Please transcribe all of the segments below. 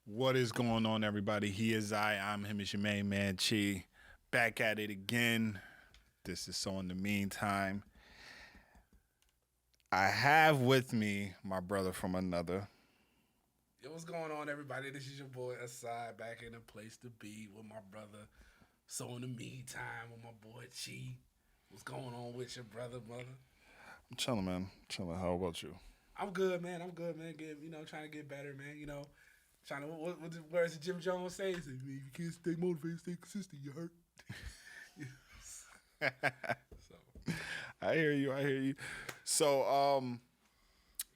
What is going on, everybody? He is I'm him, is your main man, Chi. Back at it again. This is So in the Meantime. I have with me my brother from another. Yo, what's going on, everybody? This is your boy Aside, back in the place to be with my brother. So in the meantime, with my boy Chi. What's going on with your brother, mother? I'm chilling, man. Chilling. How about you? I'm good, man. Trying to get better, man. Trying to what does Jim Jones say? He said, "If you can't stay motivated, stay consistent, you hurt." So I hear you. So,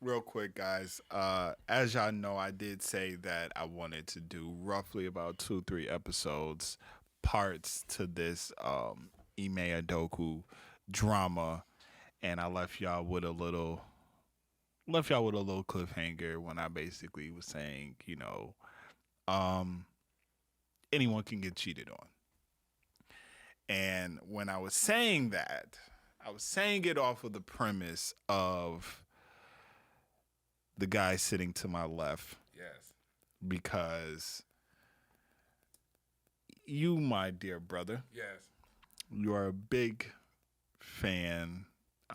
real quick, guys. As y'all know, I did say that I wanted to do roughly about 2-3 episodes, parts to this Ime Udoka drama, and I left y'all with a little cliffhanger when I basically was saying, anyone can get cheated on. And when I was saying that, I was saying it off of the premise of the guy sitting to my left. yes, Because you, my dear brother, yes, you are a big fan.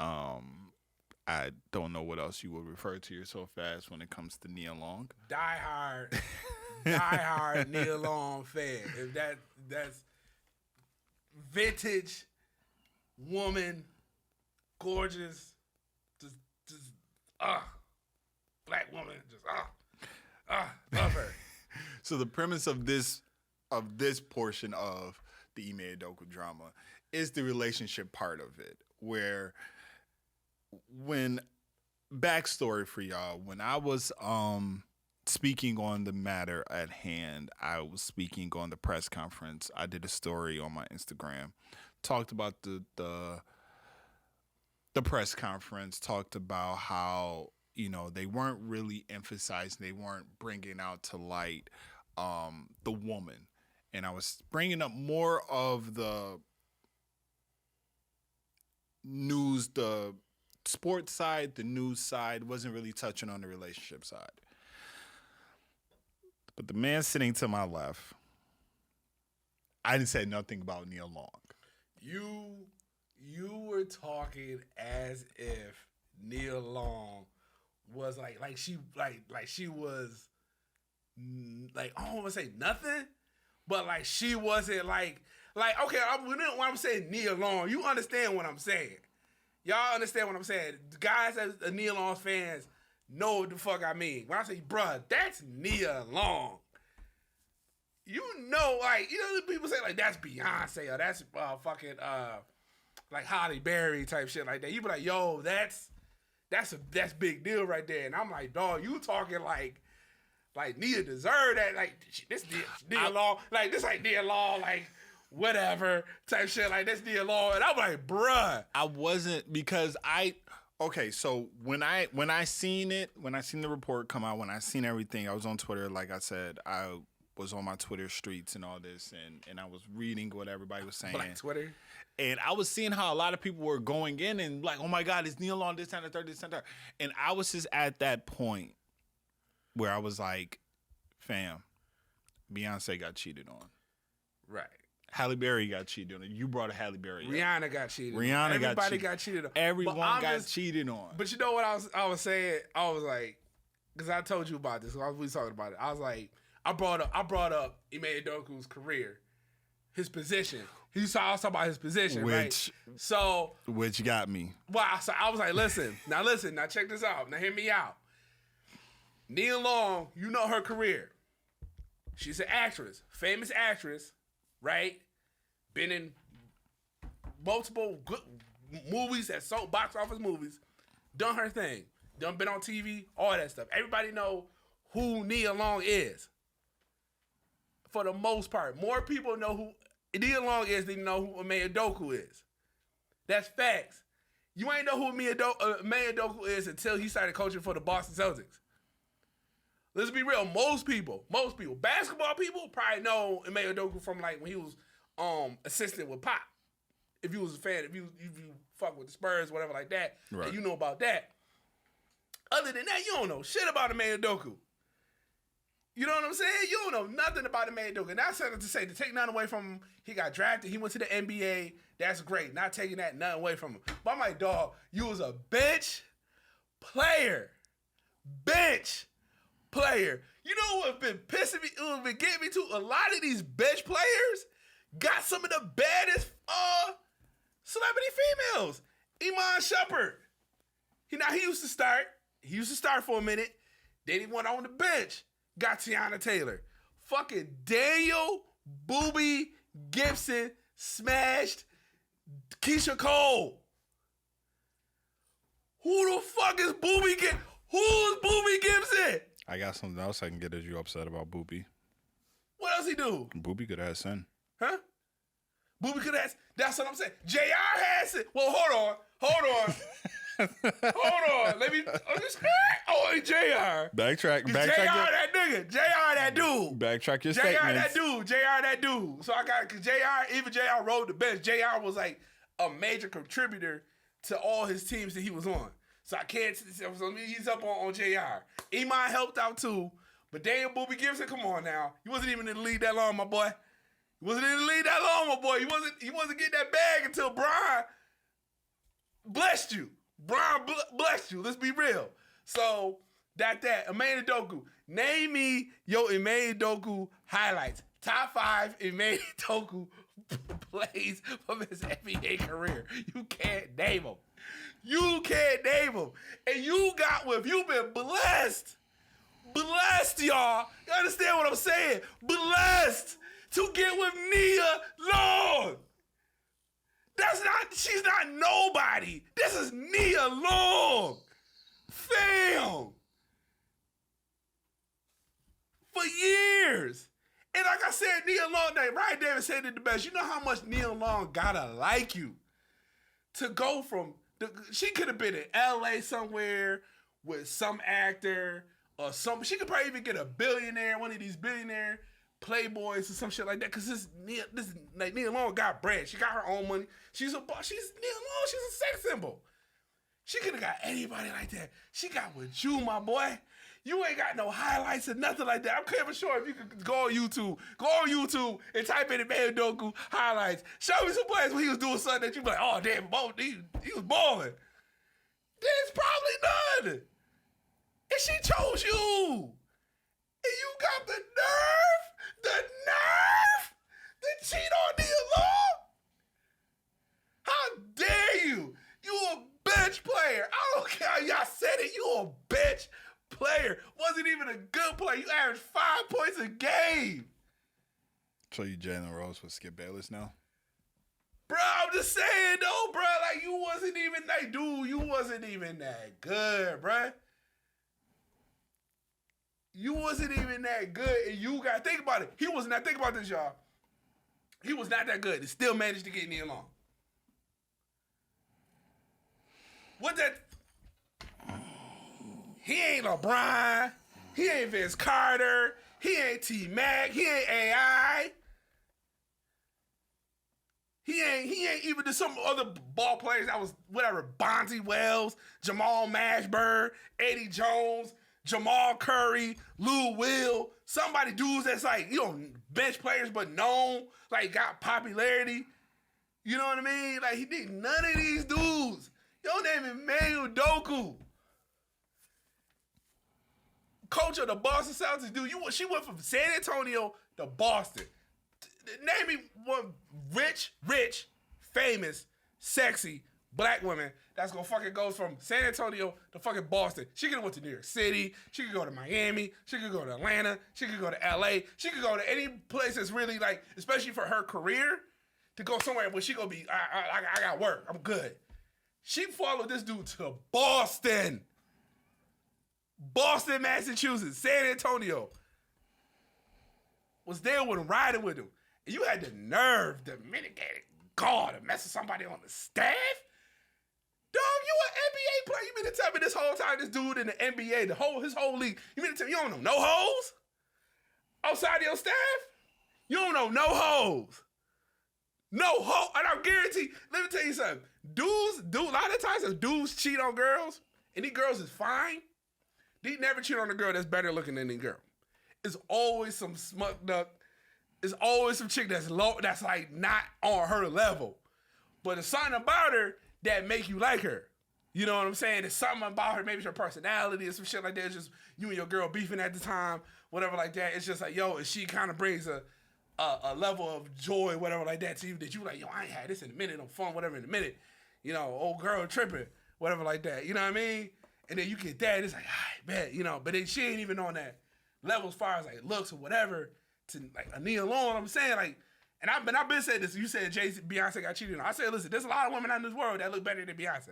I don't know what else you would refer to yourself as when it comes to Nia Long. die hard Nia Long fan. If that's vintage woman, gorgeous, just black woman, love her. So the premise of this portion of the Ime Udoka drama is the relationship part of it, where when backstory for y'all, when I was speaking on the matter at hand, I was speaking on the press conference. I did a story on my Instagram, talked about the press conference, talked about how they weren't really emphasizing, they weren't bringing out to light the woman, and I was bringing up more of the news, the sports side, the news side, wasn't really touching on the relationship side. But the man sitting to my left, I didn't say nothing about Nia Long. You were talking as if Nia Long was like she was like, I don't want to say nothing, but like she wasn't like okay. When I'm saying Nia Long, you understand what I'm saying. Y'all understand what I'm saying. The guys that are Nia Long fans know what the fuck I mean. When I say, bruh, that's Nia Long. People say like that's Beyonce or that's fucking like Halle Berry type shit like that. You be like, yo, that's big deal right there. And I'm like, dog, you talking like Nia deserve that. Like this Nia Long, like this like Nia Long, like whatever type shit, like this Nia Long. And I'm like, bruh. I wasn't, because so when I seen the report come out, when I seen everything, I was on Twitter, like I said, I was on my Twitter streets and all this, and I was reading what everybody was saying. Black Twitter. And I was seeing how a lot of people were going in and like, oh my God, it's Nia Long, this time, the third, this time, the third. And I was just at that point where I was like, fam, Beyonce got cheated on. Right. Halle Berry got cheated on. You brought a Halle Berry up. Rihanna got cheated on. Everybody got cheated on. Everyone got cheated on. But you know what I was saying? I was like, because I told you about this. We was talking about it. I was like, I brought up Ime Udoka's career, his position. I was talking about his position, right? So, which got me. Well, so I was like, listen, now check this out. Now hear me out. Nia Long, you know her career. She's an actress, famous actress, right? Been in multiple good movies, that sold box office movies, done her thing, done been on TV, all that stuff. Everybody know who Nia Long is. For the most part, more people know who Nia Long is than know who Ime Udoka is. That's facts. You ain't know who Ime Udoka is until he started coaching for the Boston Celtics. Let's be real. Most people, basketball people probably know Ime Udoka from like when he was assistant with Pop. If you was a fan, if you fuck with the Spurs, whatever like that, right. And you know about that. Other than that, you don't know shit about Ime Udoka. You know what I'm saying? You don't know nothing about Ime Udoka. Not something to say, to take nothing away from him. He got drafted. He went to the NBA. That's great. Not taking that nothing away from him. But I'm like, dog, you was a bench player. Bench player. You know what's been pissing me, what's been getting me to? A lot of these bench players got some of the baddest celebrity females. Iman Shumpert. He used to start. He used to start for a minute. Then he went on the bench. Got Tiana Taylor. Fucking Daniel Booby Gibson smashed Keisha Cole. Who the fuck is Booby Gibson? Who's Booby Gibson? I got something else I can get as you upset about Boopy. What else he do? Boopy could have sin. Huh? Booby could have. That's what I'm saying. JR has it. Well, hold on. Let me. Oh, JR. Backtrack. JR that nigga. JR that dude. Backtrack your JR statements. JR that dude. So I got, cause even JR rode the bench. JR was like a major contributor to all his teams that he was on. So I can't. So he's up on JR. Iman helped out too, but Daniel Booby Gibson, come on now. He wasn't even in the league that long, my boy. He wasn't in the league that long, my boy. He wasn't getting that bag until Brian blessed you. Brian blessed you. Let's be real. So that Ime Udoka. Name me your Ime Udoka highlights. Top 5 Ime Udoka plays from his NBA career. You can't name them. You can't name them. And you you've been blessed. Blessed, y'all. You understand what I'm saying? Blessed to get with Nia Long. She's not nobody. This is Nia Long. Fam. For years. And like I said, Nia Long, Ryan Davis said it the best. You know how much Nia Long gotta like you to go from, she could have been in LA somewhere with some actor or something. She could probably even get a billionaire, one of these billionaire playboys or some shit like that. Cause Nia Long got bread. She got her own money. She's Nia Long. She's a sex symbol. She could have got anybody like that. She got with you, my boy. You ain't got no highlights or nothing like that. I'm pretty sure if you could go on YouTube and type in Ime Udoka highlights. Show me some plays when he was doing something that you be like, oh damn, he was balling. There's probably none. And she chose you. And you got the nerve to cheat on Nia Long? How dare you? You a bench player. I don't care how y'all said it. You a bench player. Wasn't even a good player. You averaged 5 points a game. So you Jalen Rose with Skip Bayless now? Bro, I'm just saying though, bro. Like you wasn't even that dude. You wasn't even that good, bro. You wasn't even that good, and you got to think about it. He was not. Think about this, y'all. He was not that good. He still managed to get Nia Long. What that? He ain't LeBron. He ain't Vince Carter. He ain't T-Mac. He ain't AI. He ain't even some other ball players that was whatever. Bonzi Wells, Jamal Mashburn, Eddie Jones, Jamal Curry, Lou Will. Somebody dudes that's like, bench players but known, like got popularity. You know what I mean? Like he did none of these dudes. Your name is Ime Udoka. Coach of the Boston Celtics, dude. She went from San Antonio to Boston. Name me one rich, famous, sexy black woman that's gonna fucking go from San Antonio to fucking Boston. She could have went to New York City. She could go to Miami. She could go to Atlanta. She could go to LA. She could go to any place that's really like, especially for her career, to go somewhere where she gonna be, I got work. I'm good. She followed this dude to Boston. Boston, Massachusetts, San Antonio. Was there with him, riding with him. And you had the nerve, the mitigated gall to mess with somebody on the staff? Dog, you an NBA player. You mean to tell me this whole time this dude in the NBA, his whole league, you mean to tell me you don't know no hoes? Outside of your staff? You don't know no hoes. No hoe. And I guarantee, let me tell you something. A lot of times if dudes cheat on girls, and these girls is fine, They never cheat on a girl that's better looking than the girl. It's always some smug duck. It's always some chick that's low, that's like not on her level. But there's something about her that make you like her. You know what I'm saying? There's something about her, maybe it's her personality or some shit like that. It's just you and your girl beefing at the time, whatever like that. It's just like, yo, and she kind of brings a level of joy, whatever like that to you that you like, yo, I ain't had this in a minute, no fun, whatever in a minute. You know, old girl tripping, whatever like that. You know what I mean? And then you get that, it's like, I bet, you know, but then she ain't even on that level as far as like looks or whatever to like a Nia Long. I'm saying like, and I've been saying this. You said Beyonce got cheated on. I said, listen, there's a lot of women out in this world that look better than Beyonce.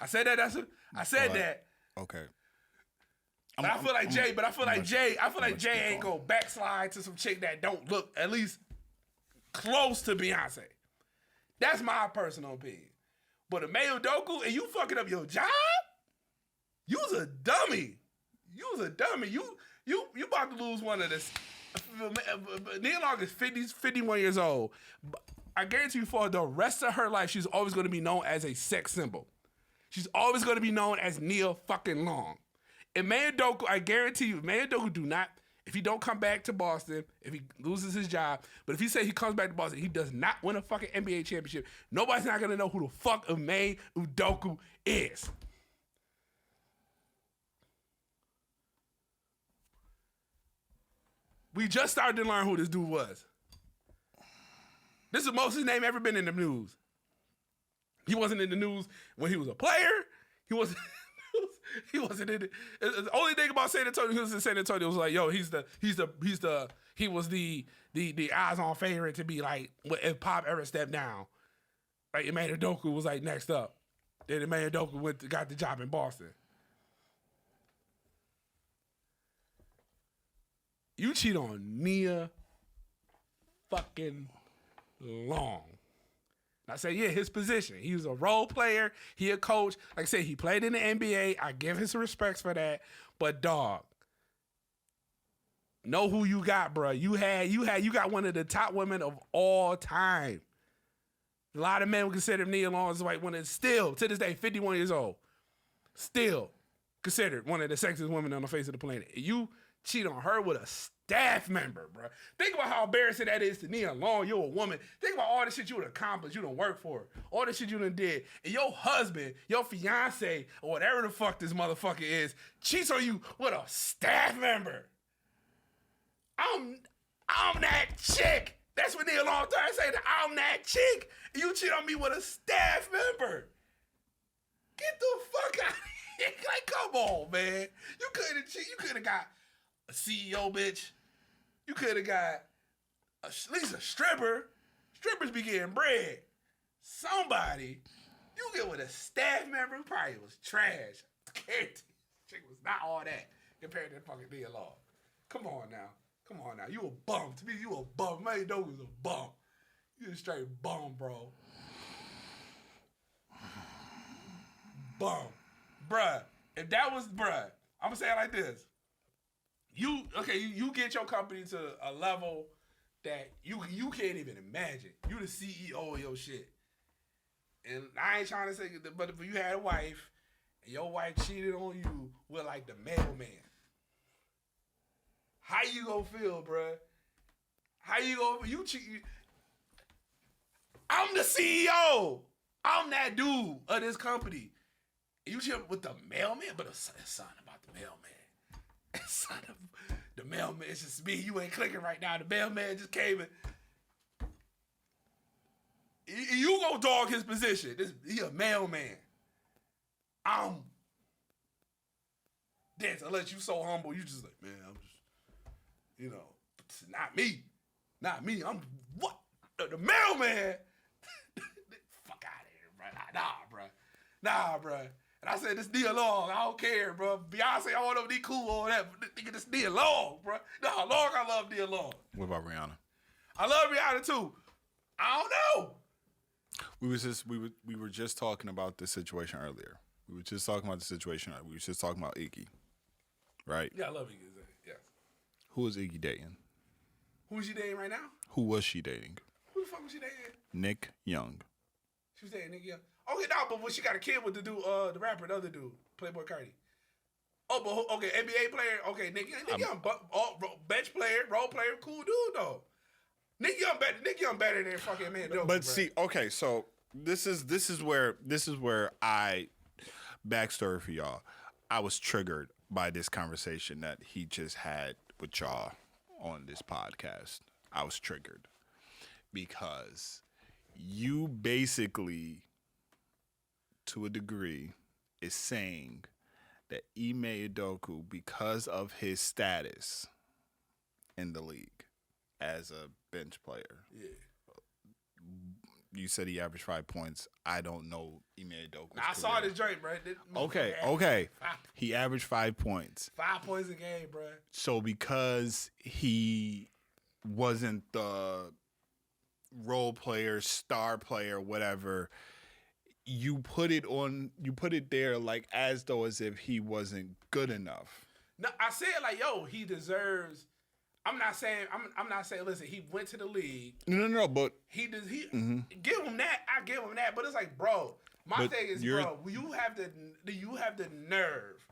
I said that. I said that. Okay. But I feel like Jay ain't gonna backslide to some chick that don't look at least close to Beyonce. That's my personal opinion. But Ime Udoka, and you fucking up your job? You's a dummy. You's a dummy. You about to lose one of this. Nia Long is 51 years old. I guarantee you for the rest of her life, she's always going to be known as a sex symbol. She's always going to be known as Nia fucking Long. And Ime Udoka, I guarantee you, Ime Udoka do not, if he don't come back to Boston, if he loses his job, but if he say he comes back to Boston, he does not win a fucking NBA championship, nobody's not going to know who the fuck Ime Udoka is. We just started to learn who this dude was. This is the most his name ever been in the news. He wasn't in the news when he was a player. He wasn't in it. The only thing about San Antonio, he was in San Antonio, was like, yo, he was the eyes on favorite to be like, if Pop ever stepped down, like Ime Udoka was like next up. Then Ime Udoka got the job in Boston. You cheat on Nia fucking Long. I say, yeah, his position. He was a role player. He a coach. Like I said, he played in the NBA. I give him some respects for that. But dog, know who you got, bro. You got one of the top women of all time. A lot of men would consider Nia Long as like one of, still to this day, 51 years old, still considered one of the sexiest women on the face of the planet. You cheat on her with a staff member, bro. Think about how embarrassing that is to Nia Long. You're a woman. Think about all the shit you would accomplish, you done work for, all the shit you done did, and your husband, your fiance, or whatever the fuck this motherfucker is, cheats on you with a staff member. I'm that chick. That's what Nia Long tried to say. That I'm that chick. And you cheat on me with a staff member. Get the fuck out of here. Like, come on, man. You could have got a CEO bitch. You could have got at least a stripper. Strippers be getting bread. Somebody, you get with a staff member who probably was trash. Chick was not all that compared to fucking Nia Long. Come on now. You a bum. To me, you a bum. Ime Udoka was a bum. You a straight bum, bro. Bum. Bruh. If that was, bruh, I'm gonna say it like this. You get your company to a level that you can't even imagine. You the CEO of your shit. And I ain't trying to say, but if you had a wife and your wife cheated on you with like the mailman, how you gonna feel, bruh? How you gonna I'm the CEO. I'm that dude of this company. You cheat with the mailman, but it's something about the mailman. It's something of the mailman. It's just me. You ain't clicking right now. The mailman just came in. You gonna dog his position. He a mailman. I'm this. Unless you so humble, you just like, man, I'm just, it's not me. Not me. I'm what? The mailman. Fuck out of here, bro. Nah, bro. And I said, this Nia Long, I don't care, bro. Beyonce, I don't know if they cool or that, but nigga, this Nia Long, bro. Nah, Long, I love Nia Long. What about Rihanna? I love Rihanna too. I don't know. We were just talking about this situation earlier. We were just talking about Iggy, right? Yeah, I love Iggy. Yes. Who is Iggy dating? Who is she dating right now? Who was she dating? Who the fuck was she dating? Nick Young. She was dating Nick Young. Okay, no, but when she got a kid with the dude, the rapper, the other dude, Playboy Cardi. Oh, but okay, NBA player. Okay, Nick Young, bench player, role player, cool dude though. Nick Young better than fucking man. But see, okay, so this is where I backstory for y'all. I was triggered by this conversation that he just had with y'all on this podcast. I was triggered because you basically, to a degree, is saying that Ime Udoka, because of his status in the league as a bench player, you said he averaged 5 points. I don't know Ime Udoka. I saw this joint, bro. Okay. He averaged 5 points. 5 points a game, bro. So because he wasn't the role player, star player, whatever, you put it there like as though as if he wasn't good enough. No, I said like, yo, he deserves. I'm not saying. Listen, he went to the league. No, but he does. Give him that. I give him that. But it's like, bro, my thing is, bro, you have the nerve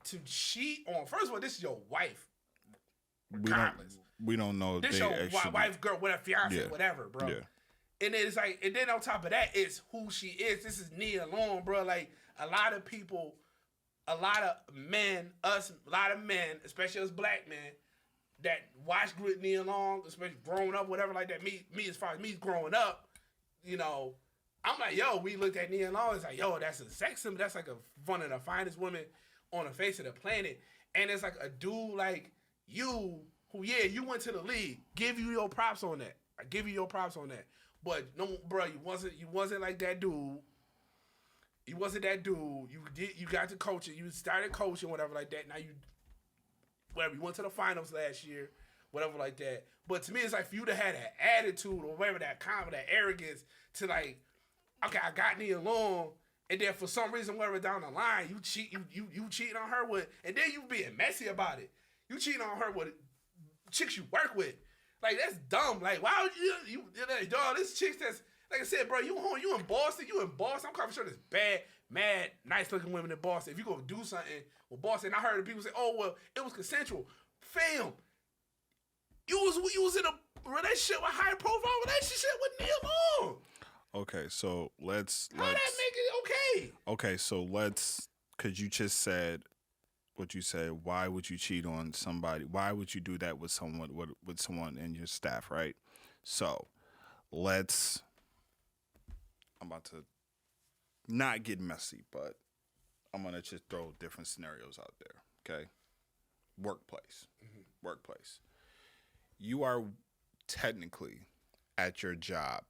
to cheat on. First of all, this is your wife. Regardless, we don't know. This your wife, girl, whatever, fiance, whatever, bro. Yeah. And then it's like, and then on top of that, it's who she is. This is Nia Long, bro. Like a lot of people, a lot of men, especially us black men, that watch Nia Long, especially growing up, whatever like that. Me as far as me growing up, you know, I'm like, yo, we looked at Nia Long. It's like, yo, that's a sex symbol. That's like one of the finest women on the face of the planet. And it's like a dude like you, who you went to the league. Give you your props on that. I give you your props on that. But no, bro, you wasn't like that dude. You wasn't that dude. You got to coaching. You started coaching, whatever like that. Now you went to the finals last year, whatever like that. But to me, it's like for you to have that attitude or whatever, that confidence, that arrogance to like, okay, I got Nia Long, and then for some reason, whatever down the line, you cheating on her with, and then you being messy about it. You cheating on her with chicks you work with. Like, that's dumb. Like, why would you dog, this chick that's, like I said, bro, you in Boston. I'm quite sure there's bad, mad, nice-looking women in Boston. If you go do something with Boston, I heard people say, oh, well, it was consensual. Fam, you was in a relationship, a high-profile relationship with Nia Long. Okay, so let's How that make it okay? Okay, so because you just said what you said, why would you cheat on somebody? Why would you do that with someone in your staff, right? So I'm about to not get messy, but I'm going to just throw different scenarios out there, okay? Workplace. You are technically at your job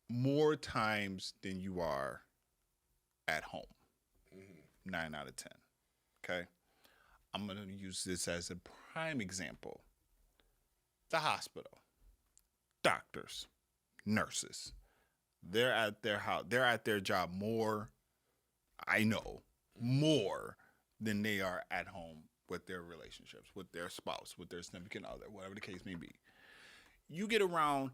more times than you are at home. 9 out of 10, okay? I'm going to use this as a prime example. The hospital, doctors, nurses, they're at their house. They're at their job more, I know, more than they are at home with their relationships, with their spouse, with their significant other, whatever the case may be. You get around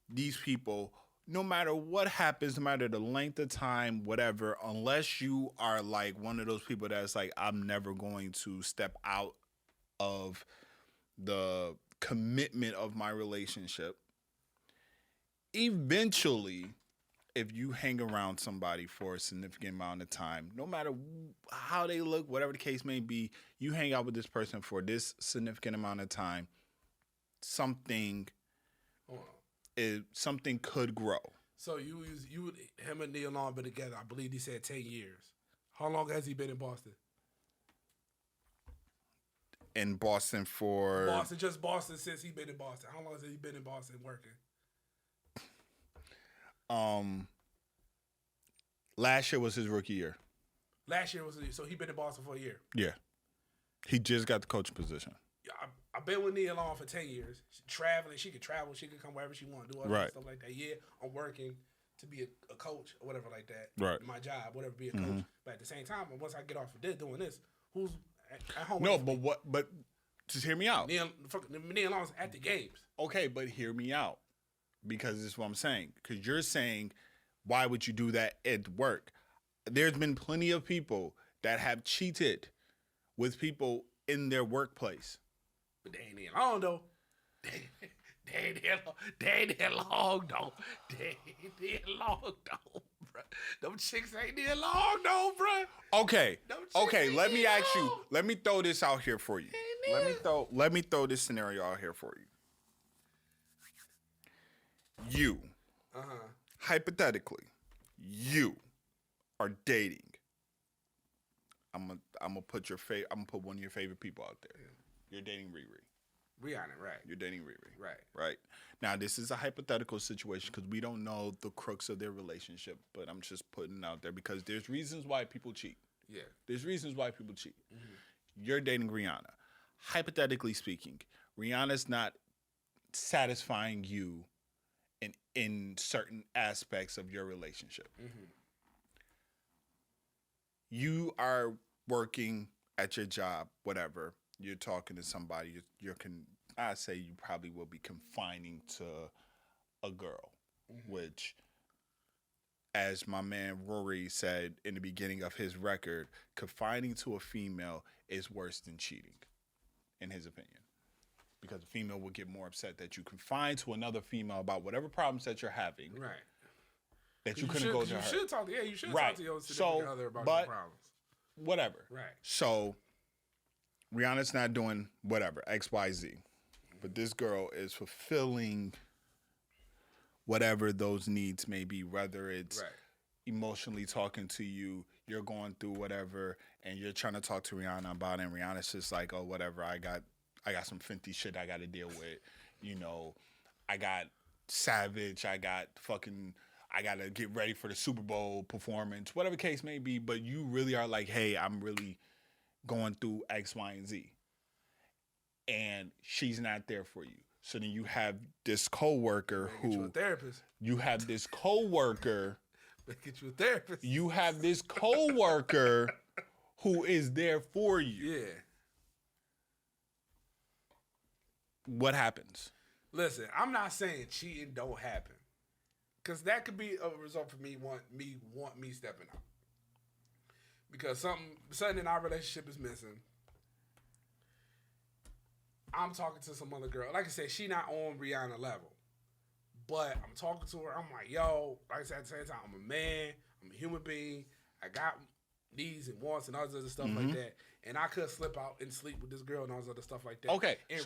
these people, no matter what happens, no matter the length of time, whatever, unless you are like one of those people that's like, I'm never going to step out of the commitment of my relationship. Eventually, if you hang around somebody for a significant amount of time, no matter how they look, whatever the case may be, you hang out with this person for this significant amount of time, something could grow. So him and Nia Long been together, I believe he said 10 years. How long has he been in Boston? In Boston for... Just Boston since he been in Boston. How long has he been in Boston working? Last year was his rookie year. So he been in Boston for a year? Yeah. He just got the coaching position. Yeah, I've been with Nia Long for 10 years. She can travel. She can come wherever she want to do all that stuff like that. Yeah, I'm working to be a coach or whatever like that. Right. My job, whatever, be a coach. But at the same time, once I get off of this, doing this, who's at home? No, but just hear me out. Nia Long's at the games. Okay, but hear me out. Because this is what I'm saying. Because you're saying, why would you do that at work? There's been plenty of people that have cheated with people in their workplace. But they ain't that long though. They ain't that long though. They ain't that long though, bro. Them chicks ain't that long though, bro. Okay. Okay, let me ask you. Let me throw this out here for you. Let me throw this scenario out here for you. You, hypothetically, you are dating. I'm gonna put one of your favorite people out there. You're dating Riri. Rihanna, right? You're dating Riri. Right. Right. Now, this is a hypothetical situation because we don't know the crux of their relationship, but I'm just putting it out there because there's reasons why people cheat. Yeah. There's reasons why people cheat. You're dating Rihanna. Hypothetically speaking, Rihanna's not satisfying you in certain aspects of your relationship. You are working at your job, whatever. You're talking to somebody. I say you probably will be confining to a girl, which, as my man Rory said in the beginning of his record, confining to a female is worse than cheating, in his opinion. Because a female will get more upset that you confine to another female about whatever problems that you're having. Right. That you couldn't go to her. You should talk to your significant other about your problems. Whatever. Right. So Rihanna's not doing whatever, XYZ. But this girl is fulfilling whatever those needs may be, whether it's emotionally talking to you, you're going through whatever, and you're trying to talk to Rihanna about it, and Rihanna's just like, oh, whatever, I got some Fenty shit I got to deal with. You know, I got Savage, I got to get ready for the Super Bowl performance, whatever the case may be, but you really are like, hey, I'm really going through X, Y, and Z. And she's not there for you. So then you have this coworker who... a therapist. You have this coworker... Get you a therapist. You have this coworker who is there for you. Yeah. What happens? Listen, I'm not saying cheating don't happen. Because that could be a result for me stepping out. Because something in our relationship is missing. I'm talking to some other girl. Like I said, she not on Rihanna level. But I'm talking to her. I'm like, yo, like I said, at the same time, I'm a man. I'm a human being. I got needs and wants and all this other stuff like that. And I could slip out and sleep with this girl and all this other stuff like that. Okay. And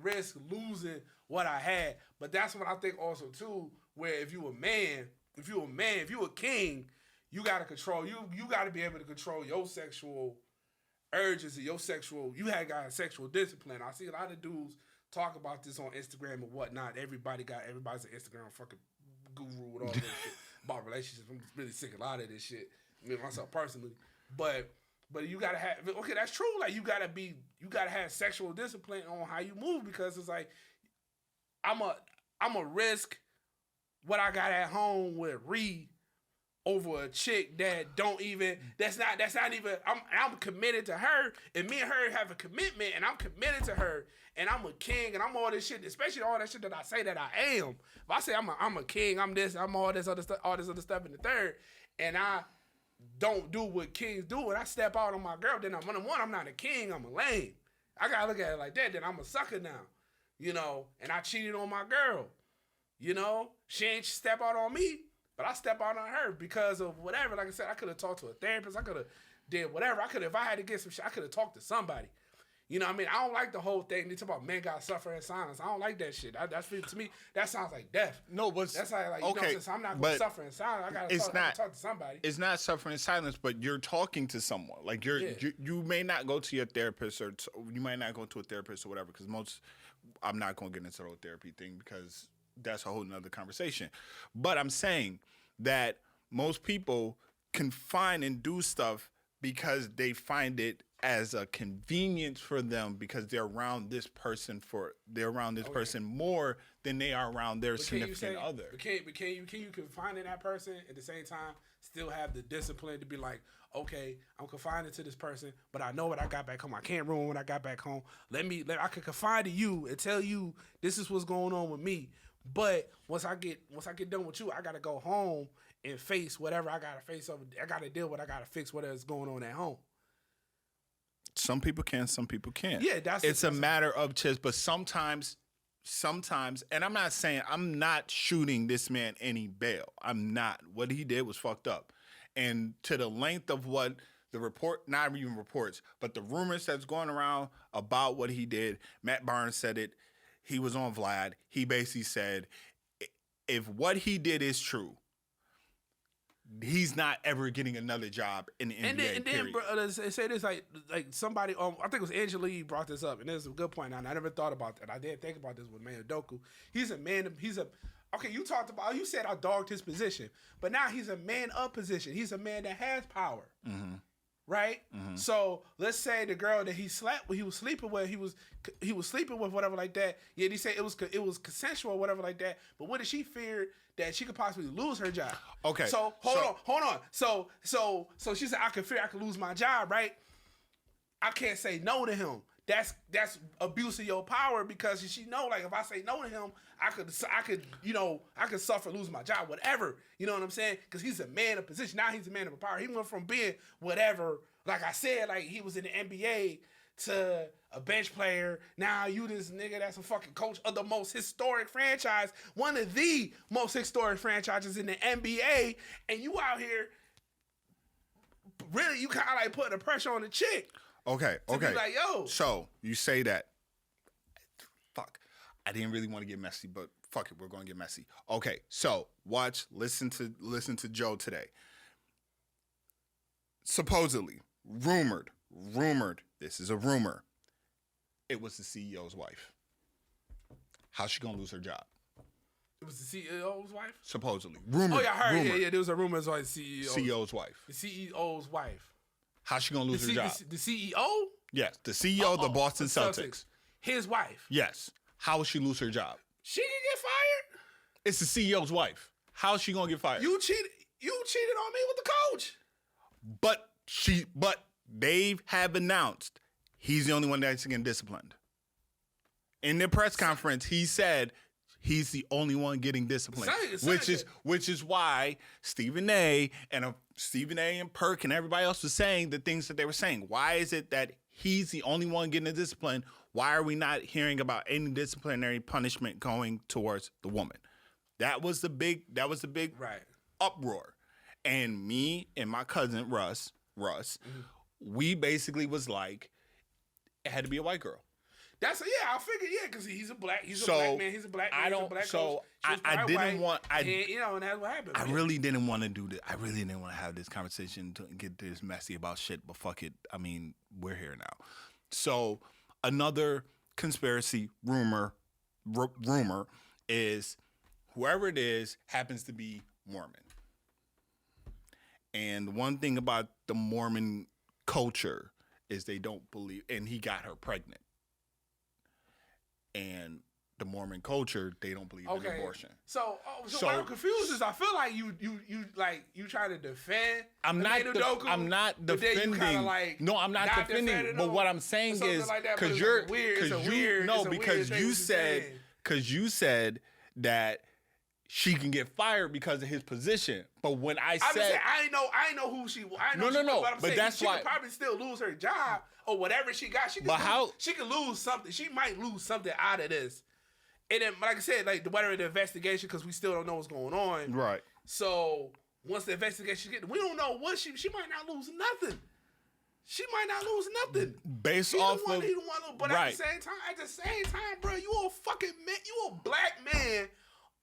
risk losing what I had. But that's what I think also, too, where if you a king, you got to control. You got to be able to control your sexual urges and you got sexual discipline. I see a lot of dudes talk about this on Instagram and whatnot. Everybody's an Instagram fucking guru with all this shit about relationships. I'm really sick of a lot of this shit. Me myself personally. But you gotta have, okay, that's true. Like you gotta have sexual discipline on how you move, because it's like I'm a risk what I got at home with over a chick that's not even I'm committed to her, and me and her have a commitment, and I'm committed to her, and I'm a king, and I'm all this shit, especially all that shit that I say that I am. If I say I'm a king, I'm this, I'm all this other stuff in the third, and I don't do what kings do, and I step out on my girl, then I'm not a king, I'm a lame. I gotta look at it like that, then I'm a sucker now. You know, and I cheated on my girl. You know, she ain't step out on me, but I step out on her because of whatever. Like I said, I could have talked to a therapist. I could have did whatever. If I had to get some shit, I could have talked to somebody. You know what I mean? I don't like the whole thing. They talk about men gotta suffer in silence. I don't like that shit. To me, that sounds like death. No, but that's like, okay, so I'm not gonna suffer in silence. I gotta talk to somebody. It's not suffering in silence, but you're talking to someone. Like you may not go to your therapist, or you might not go to a therapist or whatever. Because I'm not gonna get into the whole therapy thing because that's a whole nother conversation. But I'm saying that most people confine and do stuff because they find it as a convenience for them, because they're around this person person more than they are around their significant other. But can you confine in that person at the same time still have the discipline to be like, okay, I'm confined to this person, but I know what I got back home. I can't ruin what I got back home. I can confide to you and tell you this is what's going on with me. But once I get done with you, I gotta go home and face whatever I gotta face over. I gotta deal with. I gotta fix whatever's going on at home. Some people can, some people can't. Yeah, it's a matter of just. But sometimes, and I'm not saying I'm not shooting this man any bail. I'm not. What he did was fucked up, and to the length of what the report, not even reports, but the rumors that's going around about what he did. Matt Barnes said it. He was on Vlad. He basically said, if what he did is true, he's not ever getting another job in the NBA. And then bro, they say this like somebody. I think it was Angela Lee brought this up, and this is a good point. And I never thought about that. I didn't think about this with Ime Udoka. He's a man. Okay. You talked about. You said I dogged his position, but now he's a man of position. He's a man that has power. Mm-hmm. Right. Mm-hmm. So let's say the girl that he was sleeping with, he was sleeping with, whatever like that. Yeah, they say it was consensual, whatever like that. But what if she feared that she could possibly lose her job? Okay. So hold on. So she said I could lose my job, right? I can't say no to him. That's abuse of your power, because she know, like, if I say no to him, I could suffer losing my job, whatever. You know what I'm saying? Because he's a man of position. Now he's a man of power. He went from being whatever, like I said, like he was in the NBA, to a bench player. Now you this nigga that's a fucking coach of the most historic franchise, one of the most historic franchises in the NBA, and you out here, really, you kind of like putting the pressure on the chick. Okay. Be like, yo. So you say that. Fuck. I didn't really want to get messy, but fuck it, we're going to get messy. Okay. So listen to Joe today. Supposedly, rumored. This is a rumor. It was the CEO's wife. How's she gonna lose her job? It was the CEO's wife? Supposedly. Rumored. Oh yeah, I heard. Yeah. There was a rumor it was the CEO's wife. The CEO's wife. How's she gonna lose her job? The CEO? Yes, the CEO of the Boston Celtics. His wife. Yes. How will she lose her job? She can get fired. It's the CEO's wife. How is she gonna get fired? You cheated on me with the coach. But they have announced he's the only one that's getting disciplined. In their press conference, he said he's the only one getting disciplined, which is why Stephen A. and Perk and everybody else was saying the things that they were saying. Why is it that he's the only one getting the discipline? Why are we not hearing about any disciplinary punishment going towards the woman? That was the big right. uproar. And me and my cousin Russ, we basically was like, it had to be a white girl. I figured, because he's a black man. He's a black man. I didn't want. And that's what happened. I really didn't want to do this. I really didn't want to have this conversation to get this messy about shit. But fuck it. I mean, we're here now. So another conspiracy rumor is whoever it is happens to be Mormon. And one thing about the Mormon culture is they don't believe, and he got her pregnant. And the Mormon culture, they don't believe in abortion. So what I'm confused is I feel like you try to defend. I'm not defending. No, I'm not defending. But what I'm saying is because you said that she can get fired because of his position. But when I said I know who she was. But that's why she could probably still lose her job or whatever she got. She could lose something. She might lose something out of this. And then, like I said, like whatever the investigation, because we still don't know what's going on. Right. So once the investigation gets, we don't know what she might not lose nothing. She might not lose nothing. Based off of, but right. At the same time, bro, you a fucking man, you a black man.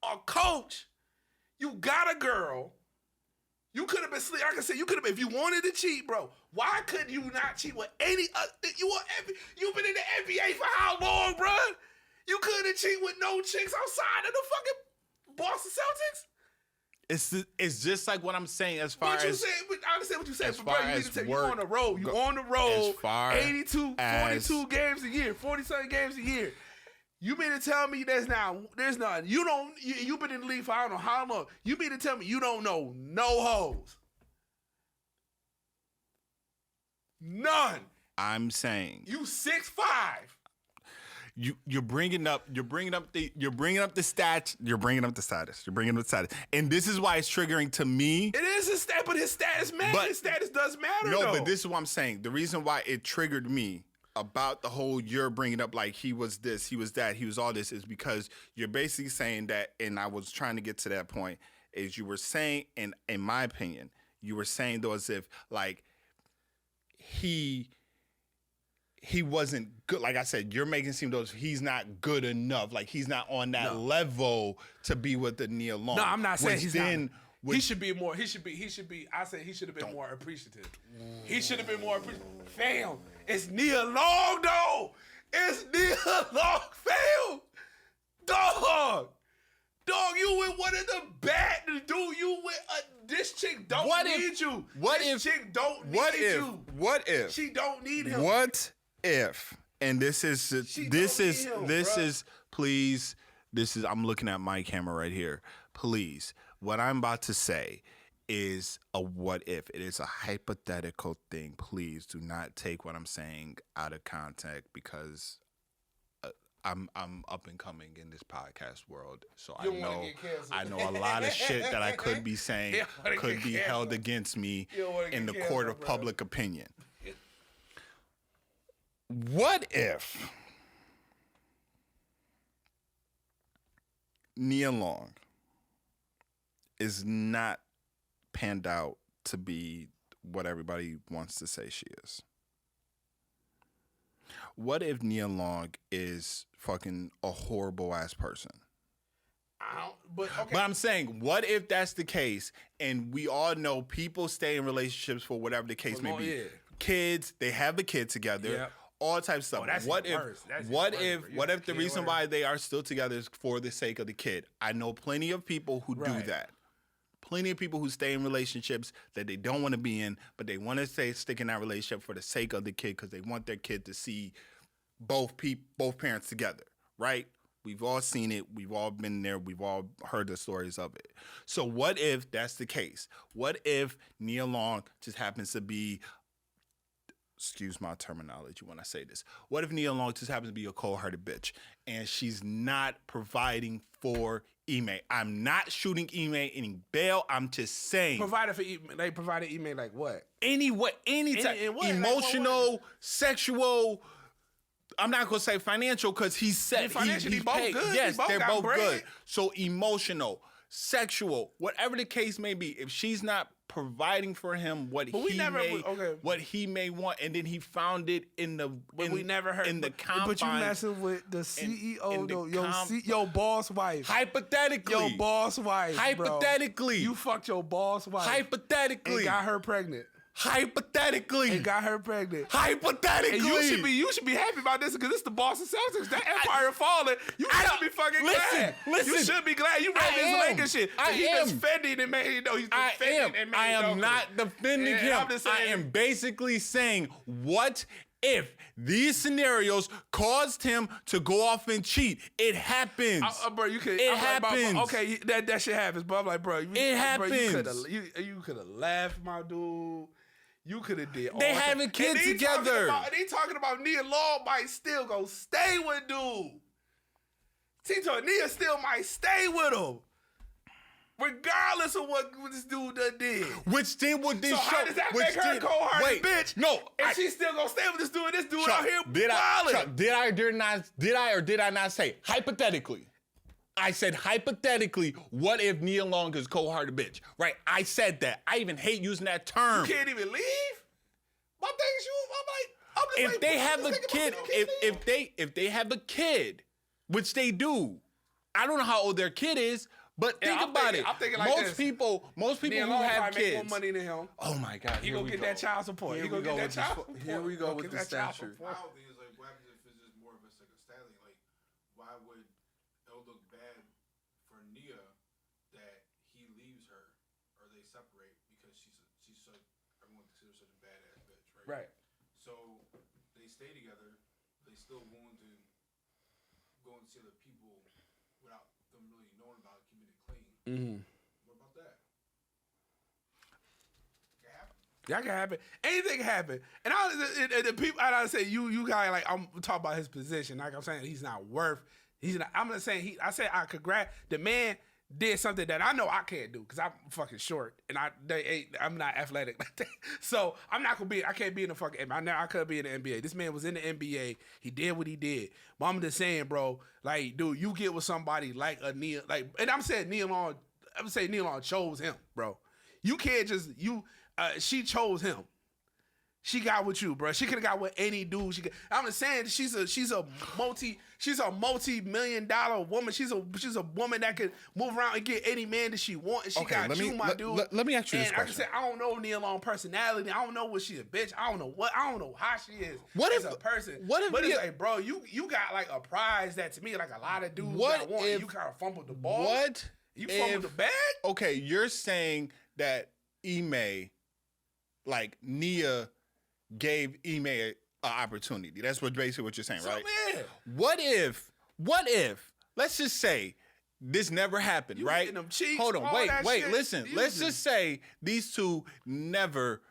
A coach, you got a girl. You could have been sleep. Like I said, you could have. If you wanted to cheat, bro, why couldn't you not cheat with any? You've been in the NBA for how long, bro? You couldn't cheat with no chicks outside of the fucking Boston Celtics. It's just like what I'm saying as far as. I understand what you said, but bro, you need to take you on the road. You on the road. 42 games a year, 47 games a year. You mean to tell me there's none? You've been in the league for I don't know how long. You mean to tell me you don't know no hoes? None. I'm saying. You 6'5". you're bringing up the status, and this is why it's triggering to me. It is his stat, but his status matters. His status does matter. No, though. but this is what I'm saying. The reason why it triggered me about the whole you're bringing up like he was this, he was that, he was all this is because you're basically saying that, and I was trying to get to that point, is you were saying, and in my opinion, you were saying though as if like he wasn't good. Like I said, you're making it seem though he's not good enough. Like he's not on that level to be with the Nia Long. No, I'm not saying he's not. He should be more. He should be. I said he should have been more appreciative. He should have been more appreciative. Fam, it's Nia Long though. It's Nia Long, fam. Dog, you with one of the bad dude. You with this chick don't need you. This chick don't need you. What if she don't need him? What if? And this is please. This is I'm looking at my camera right here. Please. What I'm about to say is a what if. It is a hypothetical thing. Please do not take what I'm saying out of context because I'm up and coming in this podcast world. So I know a lot of shit that I could be saying could be held against me in the court of public opinion. What if Nia Long is not panned out to be what everybody wants to say she is? What if Nia Long is fucking a horrible ass person? But I'm saying, what if that's the case? And we all know people stay in relationships for whatever the case may be. Yeah. Kids, they have a kid together. Yep. All types of stuff. What if the reason why they are still together is for the sake of the kid? I know plenty of people who do that. Plenty of people who stay in relationships that they don't want to be in, but they want to stick in that relationship for the sake of the kid because they want their kid to see both parents together, right? We've all seen it. We've all been there. We've all heard the stories of it. So what if that's the case? What if Nia Long just happens to be, excuse my terminology when I say this, what if Nia Long just happens to be a cold-hearted bitch and she's not providing for Ime? I'm not shooting Ime any bail. I'm just saying. Provided for Ime. They provided Ime like what? Any type. Emotional, like sexual. I'm not going to say financial because he's set. Financially, both paid. good. Yes, they're both good. So emotional, sexual, whatever the case may be, if she's not providing for him what he may want, and then he found it in the we never heard in the confines. But you messing with the CEO though, your boss wife. Hypothetically, your boss wife. Hypothetically, bro. You fucked your boss wife. Hypothetically, and got her pregnant. Hypothetically, and got her pregnant. Hypothetically, and you should be happy about this because it's the Boston Celtics. That empire falling. You should be fucking glad. Listen, you should be glad you read this Lakers shit. He's defending and man, he's defending and man. I am not defending him. I am basically saying, what if these scenarios caused him to go off and cheat? It happens. Bro, you could. It happens. Like, okay, that shit happens. But I'm like, bro, it happens. Bro, you could have laughed, my dude. You could have did all they having kids together. They talking about Nia Long might still go stay with dude. Tito, Nia still might stay with him. Regardless of what this dude done did. Which then would this so show? How does that make her a cold-hearted bitch? No. And she's still gonna stay with this dude Chuck, out here wilding. Did I or did I not say hypothetically? I said hypothetically, what if Nia Long is a cold-hearted bitch? Right? I said that. I even hate using that term. You can't even leave? My thing is if they have a kid, if they have a kid, which they do, I don't know how old their kid is, but think about it. I'm thinking like most people who have kids make more money than him. Oh my God! He gonna get that child support. He gonna get that child support. Here we go with the stature. I don't think it's like what happens if it's just more of a stallion. Like, why would it look bad for Nia that he leaves her or they separate because she's so everyone considers such a badass bitch, right? Right. So they stay together. They still willing to go and see other people without them really knowing about it, keeping it clean. Mm-hmm. What about that? That can happen. Anything can happen. And the people, I say you guys like I'm talking about his position. Like I'm saying, he's not worth. He's not. I'm not saying I said I congrats the man. Did something that I know I can't do because I'm fucking short and I'm not athletic like that. So I'm not gonna be. I can't be in the fucking NBA. I could be in the NBA. This man was in the NBA. He did what he did. But I'm just saying, bro. Like, dude, you get with somebody like a Nia. Like, and I'm saying Nia Long. I'm saying Nia Long chose him, bro. You can't just she chose him. She got with you, bro. She could have got with any dude. I'm just saying she's a multi-million-dollar woman. She's a woman that can move around and get any man that she wants. And she got you, my dude. Let me ask you this question. Like I said, I don't know Nia Long personality. I don't know what she a bitch. I don't know how she is as a person. But it's like, bro, you got like a prize that to me like a lot of dudes that want. And you kind of fumbled the ball. You fumbled the bag. Okay, you're saying that Ime, like Nia, gave Ime an opportunity. That's basically what you're saying, right? Man. What if, let's just say this never happened, right? Them cheeks, hold on, wait, listen. Let's just say these two never,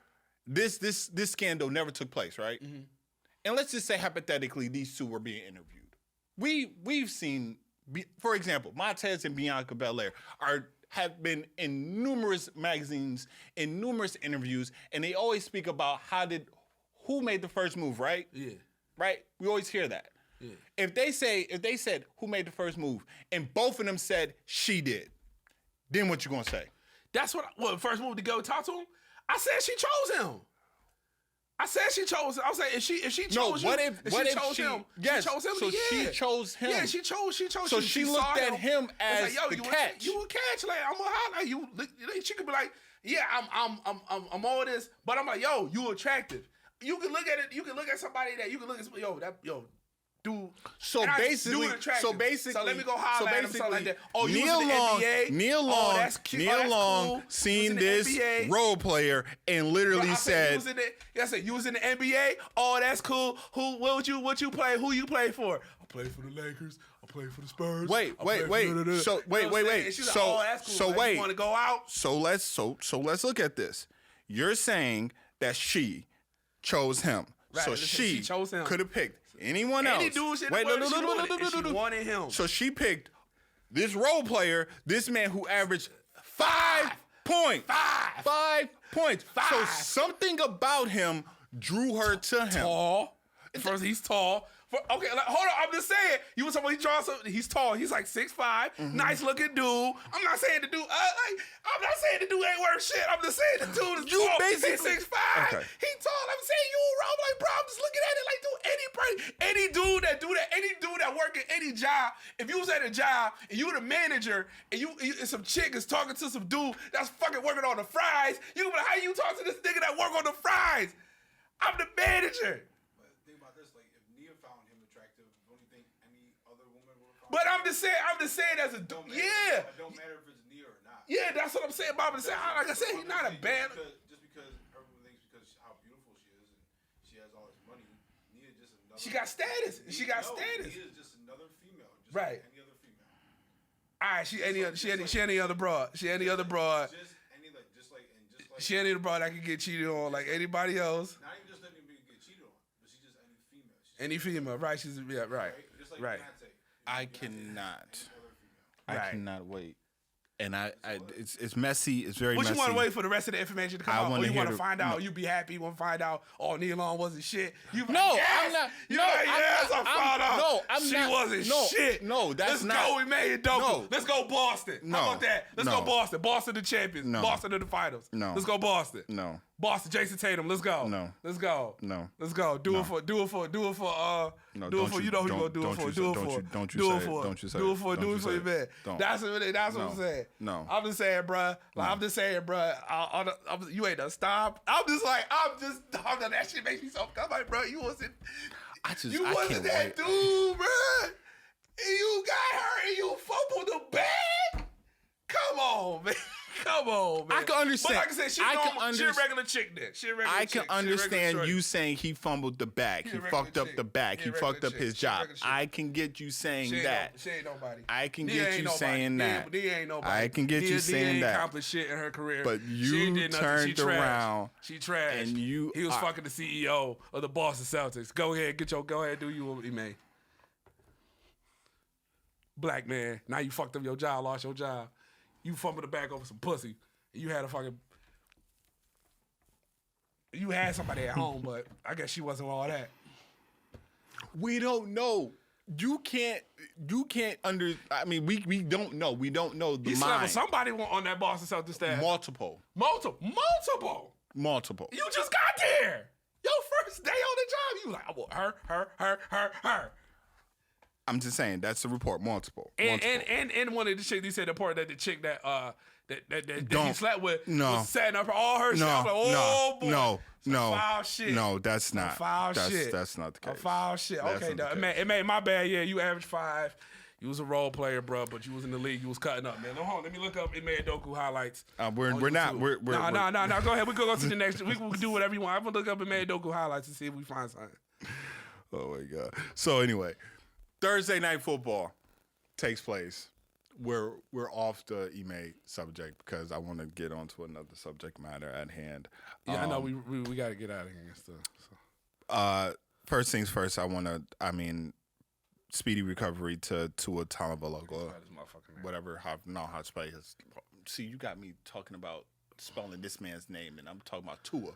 this scandal never took place, right? Mm-hmm. And let's just say hypothetically these two were being interviewed. We've seen, for example, Montez and Bianca Belair have been in numerous magazines, in numerous interviews, and they always speak about who made the first move, right? Yeah. Right? We always hear that. Yeah. If they said who made the first move, and both of them said she did, then what you gonna say? That's what first move to go talk to him? I said she chose him. I said she chose him. I was like, if she chose him, she chose him. So she chose him. Yeah, she chose. So she looked at him as the catch. You a catch, like I'm gonna holler. You, she could be like, yeah, I'm all this, but I'm like, yo, you attractive. You can look at it. You can look at somebody that you can look at. Dude. So basically, so let me go holler at him, something like that. Oh, you was in the NBA. Nia Long, that's cute. Nia Long cool. seen this NBA. Role player and literally said, you was in the NBA. Oh, that's cool. What you play? Who you play for? I play for the Lakers. I play for the Spurs. Wait. So wait. So wait. You want to go out? So let's look at this. You're saying that she chose him. Right, so she chose him. Could have picked anyone else. Any dude she wanted him. So she picked this role player, this man who averaged 5 points. 5 points. So something about him drew her to him. Tall. First, he's tall. Okay, like, hold on. I'm just saying. You want somebody draw something? He's tall. He's like 6'5", nice looking dude. I'm not saying the dude. I'm not saying the dude ain't worth shit. I'm just saying the dude is tall. He's 6'5". Okay. He tall. I'm saying you around like, bro. I'm just looking at it like, dude. Any dude that do that, any dude that work at any job. If you was at a job and you were the manager and and some chick is talking to some dude that's fucking working on the fries, you can be like, how you talk to this nigga that work on the fries? I'm the manager. But I'm just saying as a dude. Yeah. It don't matter if it's Nia or not. Yeah, that's what I'm saying. But I'm saying, like I said, he's not a bad. Just because everyone thinks because how beautiful she is and she has all this money, Nia just another. She got status. Nia is just another female, just right? Like any other female. All right, she any other broad. She any other broad. Just like. She any other broad that can get cheated on like anybody else. Not even just letting me get cheated on, but she's just any female. Any female, right? She's right. Just like right. I cannot wait. And it's messy. It's very messy. What you want to wait for the rest of the information to come out? Or you want to find out? You be happy. You want to find out? Oh, Nia Long wasn't shit. I'm not. She wasn't shit. No, that's not. Let's go. We made it dope. No. Let's go Boston. No. How about that? Let's go Boston. Boston the champions. No. Boston to the finals. No. Let's go Boston. No. Boston, Jason Tatum. Let's go. No. Let's go. No. Let's go. Do it for. No, you know who you gonna do it for. Do it for. Don't you say it. Do it for your man. That's what I'm saying. No. I'm just saying, bruh. Like, I'm just saying, bruh. You ain't done stop. That shit makes me so. I'm like, bruh, you wasn't that dude, bruh. And you got her and you fumbled the bag. Come on, man. Come on, man. I can understand. But like I said, she a regular chick then. She a regular I chick. can understand you saying he fumbled the back. He fucked up the back. He fucked up his job. I can get you saying that. She ain't nobody. I can get you saying that. Nia ain't nobody. I can get you saying that. Nia accomplished shit in her career. But you turned around. She trashed. And he was fucking the CEO of the Boston Celtics. Go ahead, do you, Ime. Black man, now you fucked up your job, lost your job. You fumbled the back over some pussy. You had somebody at home, but I guess she wasn't all that. We don't know. You can't I mean, we don't know. We don't know the He mind. slept with somebody on that Boston Celtics staff. Multiple. You just got there. Your first day on the job, you like, I want her. I'm just saying, that's the report. Multiple. And one of the chicks, he said the part that the chick that he slept with was setting up all her shit. I was like, oh boy. No. Foul shit. No, that's not. Shit. That's not the case. Foul shit. Okay, it made my bad. Yeah, you averaged 5. You was a role player, bro, but you was in the league. You was cutting up, man. Hold on, let me look up Ime Udoka highlights. We're not. We're no. Go ahead. We go to the next. We can do whatever you want. I'm gonna look up Ime Udoka highlights and see if we find something. Oh my god. So anyway, Thursday night football takes place. We're off the Ime subject because I want to get on to another subject matter at hand. Yeah, I know we got to get out of here and stuff. So. First things first, speedy recovery to Tua Tagovalioa. Whatever, how to spell his. See, you got me talking about spelling this man's name, and I'm talking about Tua.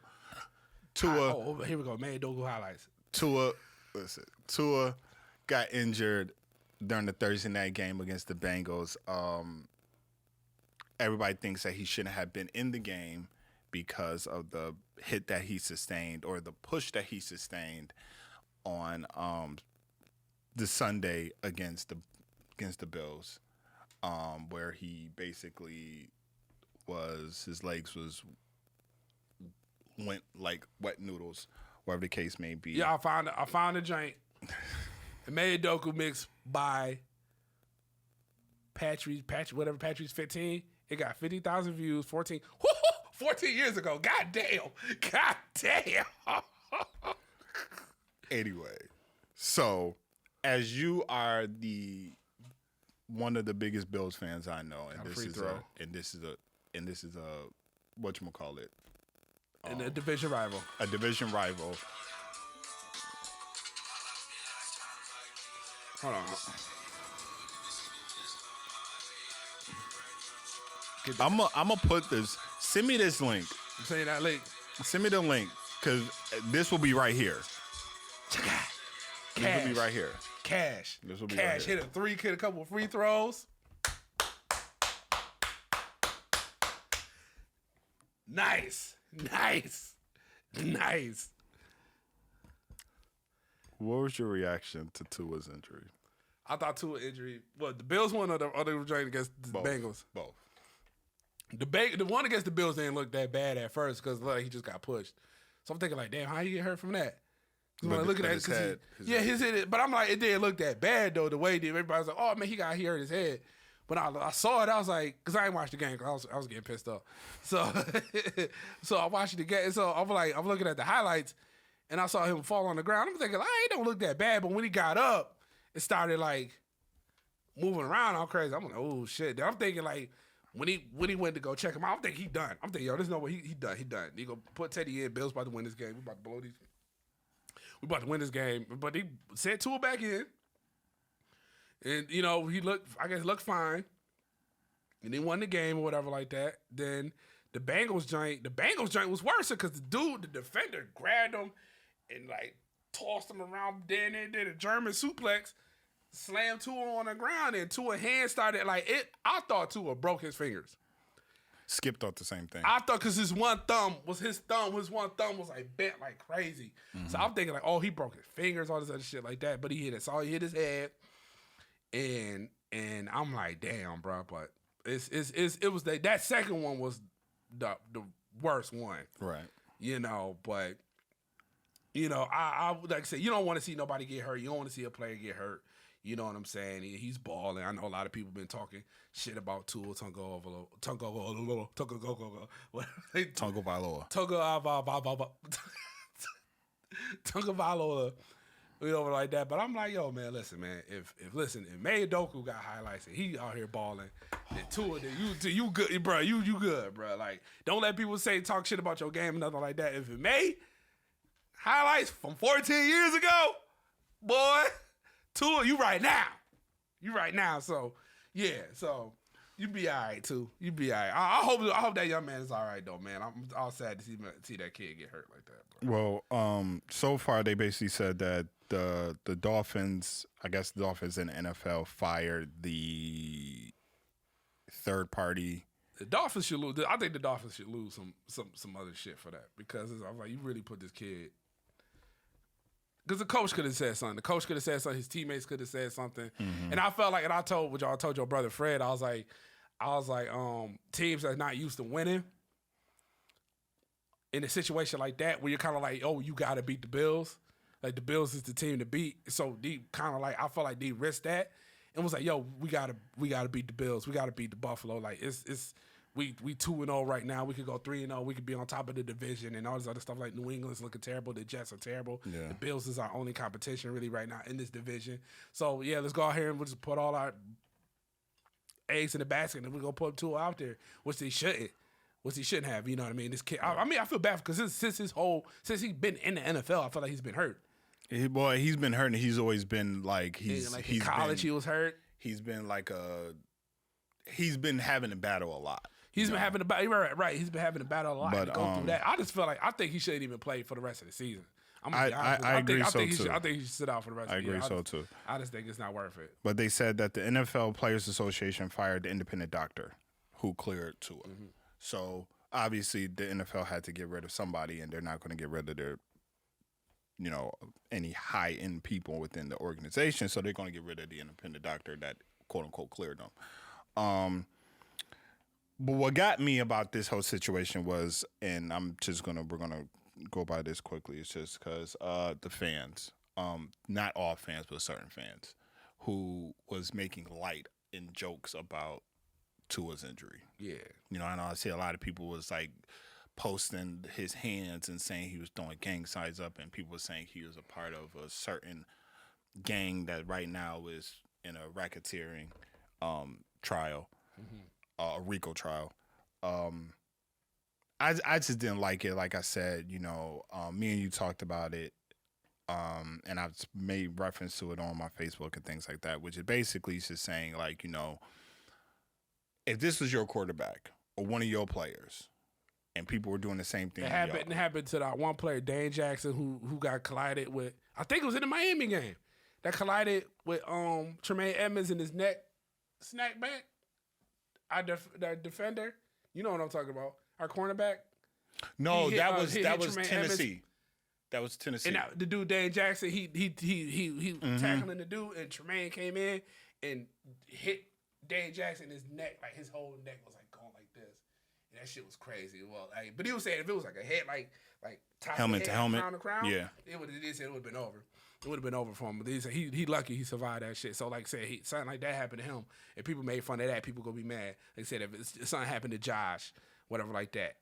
Here we go. Ime Udoka highlights. Tua got injured during the Thursday night game against the Bengals. Everybody thinks that he shouldn't have been in the game because of the hit that he sustained or the push that he sustained on the Sunday against the Bills, where he basically his legs went like wet noodles, whatever the case may be. Yeah, I found a joint. Ime Udoka mix by Patrice, whatever Patrice 15. It got 50,000 views, 14 years ago. God damn. Anyway, so as you are one of the biggest Bills fans I know, and this is a whatchamacallit, and a division rival. A division rival. Hold on. I'm gonna put this. Send me this link. I'm saying that link. Send me the link because this will be right here. Cash. This will be right here. Cash. This will be Cash. right here. Hit a couple of free throws. Nice. What was your reaction to Tua's injury? I thought Tua injury. Well, the Bills won or the joint against the Bengals? Both. The one against the Bills didn't look that bad at first because he just got pushed. So I'm thinking like, damn, how you get hurt from that? When I look at his head. His head. But I'm like, it didn't look that bad though. The way everybody's like, oh man, he hurt his head. But I saw it, I was like, because I ain't watched the game, because I was getting pissed off. So, so I watched the game. So I'm looking at the highlights, and I saw him fall on the ground. I'm thinking, it don't look that bad. But when he got up, it started like moving around all crazy. I'm like, oh shit. Then I'm thinking like when he went to go check him out, I'm thinking he done. I'm thinking, yo, there's no way he done. He gonna put Teddy in. Bills about to win this game. We about to blow these. We about to win this game. But he sent Tua back in. And, he looked fine. And he won the game or whatever like that. Then the Bengals joint was worse because the defender grabbed him and like tossed him around, then did a German suplex, slammed Tua on the ground, and Tua's hand started I thought Tua broke his fingers. Skip thought the same thing. I thought because his one thumb was like bent like crazy. Mm-hmm. So I'm thinking like, oh, he broke his fingers, all this other shit like that. But he hit his head. And I'm like, damn, bro. But it was that second one was the worst one, right? But I like I said, you don't want to see nobody get hurt. You don't want to see a player get hurt. You know what I'm saying? He's balling. I know a lot of people been talking shit about Tua Tagovalioa. Tagovalioa, you know, like that. But I'm like, yo, man, listen, man. If Ime Udoka got highlights and he out here balling, then Tua, then you good, bro. You good, bro. Like, don't let people talk shit about your game and nothing like that. If Ime highlights from 14 years ago, boy, Tua, you right now. So, yeah, so you be all right, too. You be all right. I hope that young man is all right, though, man. I'm all sad to see that kid get hurt like that, bro. Well, so far they basically said that the Dolphins, I guess the Dolphins and the NFL fired the third party. The Dolphins should lose. I think the Dolphins should lose some other shit for that because I'm like, you really put this kid. Because the coach could have said something. The coach could have said something. His teammates could have said something. Mm-hmm. And I felt like, and I told your brother Fred, I was like, teams that's not used to winning in a situation like that, where you're kind of like, oh, you got to beat the Bills. Like the Bills is the team to beat. So they kind of like, I felt like they risked that and was like, yo, we gotta beat the Bills. We gotta beat the Buffalo. Like we 2-0 right now. We could go 3-0. We could be on top of the division and all this other stuff. Like New England's looking terrible. The Jets are terrible. Yeah. The Bills is our only competition really right now in this division. So yeah, let's go out here and we'll just put all our eggs in the basket and we're gonna put Tua out there, which they shouldn't. Which he shouldn't have. You know what I mean? This kid. I feel bad because since he's been in the NFL, I feel like he's been hurt. He's been hurt, and he's always been like he's in college. He was hurt. He's been he's been having to battle a lot. He's been having to battle. Right. He's been having to battle a lot to go through that. I just feel like I think he shouldn't even play for the rest of the season. I agree so too. I think he should sit out for the rest of the year. I agree so too. I just think it's not worth it. But they said that the NFL Players Association fired the independent doctor who cleared Tua. Mm-hmm. So obviously the NFL had to get rid of somebody, and they're not going to get rid of their, any high end people within the organization. So they're going to get rid of the independent doctor that quote unquote cleared them. But what got me about this whole situation was, and we're gonna go by this quickly. It's just because the fans, not all fans, but certain fans, who was making light and jokes about Tua's injury. Yeah. I know I see a lot of people was like posting his hands and saying he was throwing gang signs up, and people were saying he was a part of a certain gang that right now is in a racketeering trial, a RICO trial. I just didn't like it. Like I said, me and you talked about it, and I've made reference to it on my Facebook and things like that, which is basically just saying like, if this was your quarterback or one of your players, and people were doing the same thing, it happened to that one player, Dane Jackson, who got collided with. I think it was in the Miami game that collided with Tremaine Edmonds in his neck, snack back. Our defender, you know what I'm talking about. Our cornerback. No, that was Tennessee. Edmonds. That was Tennessee. And the dude Dane Jackson, he tackling the dude, and Tremaine came in and hit Dane Jackson in his neck, like his whole neck was like going like this, and that shit was crazy. Well, but he was saying if it was like a head, like top helmet to helmet, crown to crown, yeah, it would have been over. It would have been over for him. But he lucky he survived that shit. So like I said, something like that happened to him, and people made fun of that. People gonna be mad. Like I said, if something happened to Josh, whatever like that,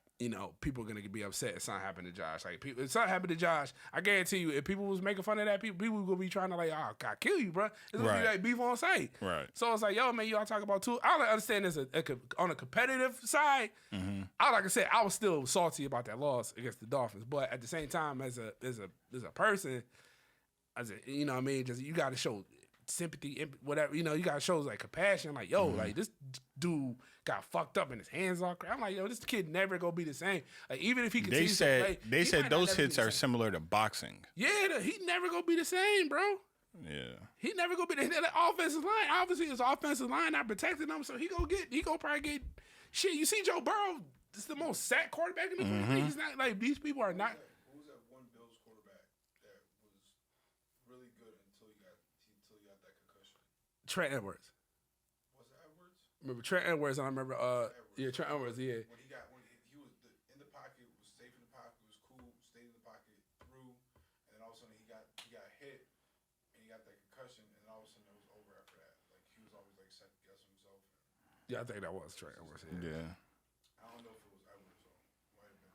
people are gonna be upset if something happened to Josh. Like if something happened to Josh, I guarantee you, if people was making fun of that, people were gonna be trying to like, oh, God, kill you, bro. It's gonna be like beef on sight. Right. So it's like, yo, man, y'all talk about Tua. I understand there's on a competitive side. Mm-hmm. Like I said, I was still salty about that loss against the Dolphins, but at the same time, as a person, you know what I mean, just you got to show sympathy, whatever, you got to show like compassion, like, yo, like this dude got fucked up and his hands all cracked. I'm like, yo, this kid never gonna be the same. Like even if he continues to play, they said those hits are similar to boxing. Yeah, he never gonna be the same, bro. Yeah, he never gonna be the offensive line. Obviously, his offensive line not protecting him, so he gonna probably get shit. You see, Joe Burrow is the most sacked quarterback in the league. He's not like these people are not. Who was that one Bills quarterback that was really good until he got that concussion? Trent Edwards. Was it Edwards? Remember Trent Edwards? And I remember, Trent Edwards, yeah. When he was in the pocket, was safe in the pocket, was cool, stayed in the pocket, threw, and then all of a sudden he got hit, and he got that concussion, and then all of a sudden it was Yeah, I think that was Trey Edwards. Yeah. I don't know if it was Edwards though. Might have been.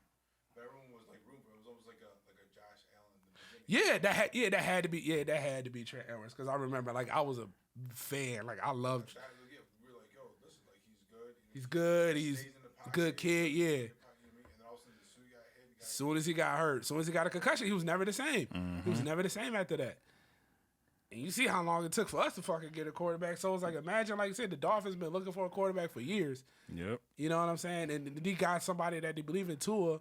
But everyone was like rooting for him. It was almost like a Josh Allen in the beginning. That had to be Trey Edwards because I remember like I was a fan. Like I loved. We were like, yo, listen, like he's good. He's good. He's stays in the a good kid. Yeah. And then all of a sudden, as soon as he got hit, As soon as he got hurt, as soon as he got a concussion, he was never the same. He was never the same after that. And you see how long it took for us to fucking get a quarterback. So it's like, imagine, like you said, the Dolphins been looking for a quarterback for years. Yep. You know what I'm saying? And he got somebody that they believe in, Tua.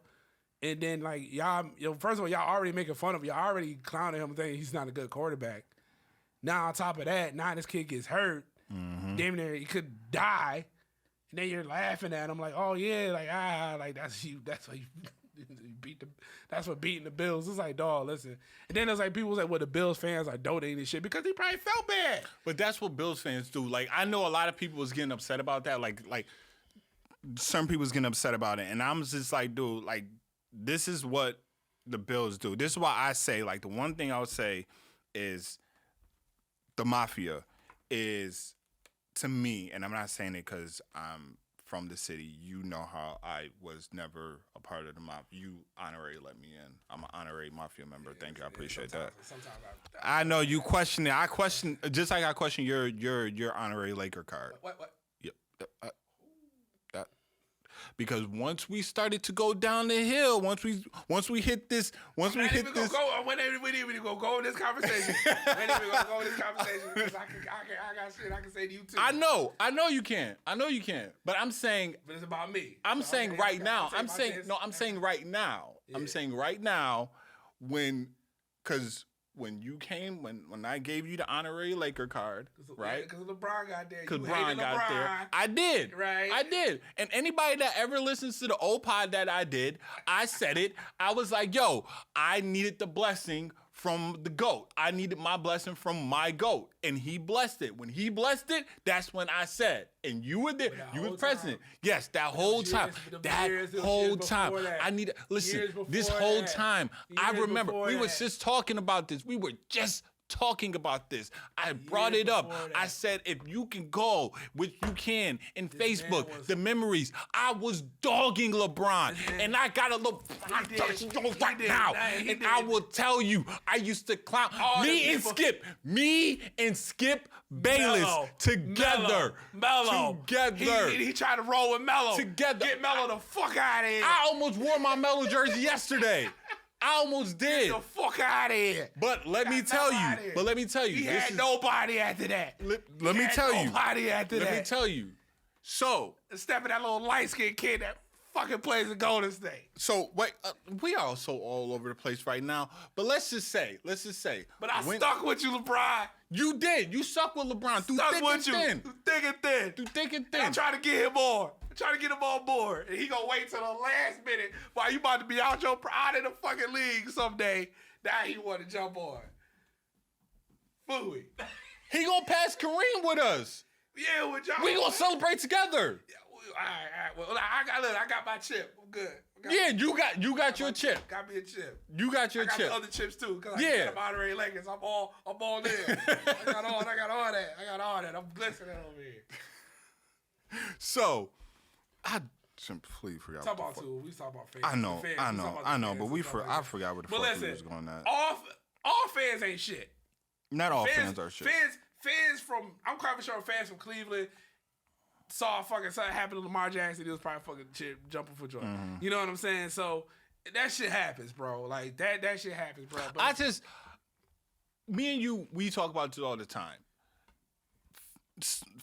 And then, like, y'all, first of all, y'all already making fun of him. Y'all already clowning him, thinking he's not a good quarterback. Now, on top of that, now this kid gets hurt. Damn near he could die. And then you're laughing at him like, oh, yeah, like that's you. That's what you beat the. That's what beating the Bills. It's like, dog, listen. And then there's like people say, well, the Bills fans are donating this shit because he probably felt bad. But that's what Bills fans do. Like, I know a lot of people was getting upset about that. Like some people was getting upset about it. And I'm just like, dude, like, this is what the Bills do. This is why I say, like, the one thing I would say is the Mafia is, to me, and I'm not saying it because I'm from the city, you know how I was never a part of the Mafia. You honorary let me in. I'm an honorary Mafia member. Thank you. I appreciate that. Sometimes I know you question it. I question, just like I question your honorary Laker card. What? Yep. That. Because once we started to go down the hill, once we hit this, When did we go in this conversation? When did we go in this conversation? Because I got shit I can say to you too. I know you can. But I'm saying, But it's about me. I'm So saying right now. I'm my saying chance. no. I'm saying right now. Yeah. I'm saying right now, because when you came, when I gave you the honorary Laker card, right? Because LeBron got there. Because You Bron hated got LeBron. there. I did. Right. I did. And anybody that ever listens to the old pod that I did, I said it. I was like, yo, I needed the blessing from the GOAT. I needed my blessing from my GOAT. And he blessed it. When he blessed it, that's when I said. And you were there. You were president. Yes, that whole time. That whole time. I need to listen. This whole time. I remember we were just talking about this. We were just talking about this. I brought it up. I said, if you can go, which you can, in Facebook, the memories. I was dogging LeBron, and I got a little right now. And I will tell you, I used to clown me and Skip Bayless together. Melo. Together. He tried to roll with Melo. Together. Get Melo the fuck out of here. I almost wore my Melo jersey yesterday. I almost did. Get the fuck out of here. But let me tell you. He had nobody after that. Let me tell you. Nobody after that. Let me tell you. So, Except for that little light-skinned kid that fucking plays in Golden State. So wait, we are so all over the place right now. But let's just say. But I stuck with you, LeBron. You did. You stuck with LeBron through thick and thin. Through thick and thin. Through thick and And thin. I'm trying to get him on. I'm trying to get him on board. And he gonna wait till the last minute while you about to be out in the fucking league someday. Now he want to jump on. Fooey. He gonna pass Kareem with us. Yeah, with y'all. We gonna celebrate together. All right. Well, I got my chip. I'm good. You got your chip. Got me a chip. You got your I got chip. the other chips too. Cause Yeah. I'm honorary Lakers. I'm all there. I got all that. I'm glistening over here. So, I completely forgot. Talk about two. We talk about fans. I know. But I forgot what the fuck listen, we was going at. All fans ain't shit. Not all fans are shit. Fans from, I'm quite sure fans from Cleveland saw something happen to Lamar Jackson. He was probably fucking jumping for joy. Mm-hmm. You know what I'm saying? So that shit happens, bro. Like that shit happens, bro. But me and you, we talk about it all the time.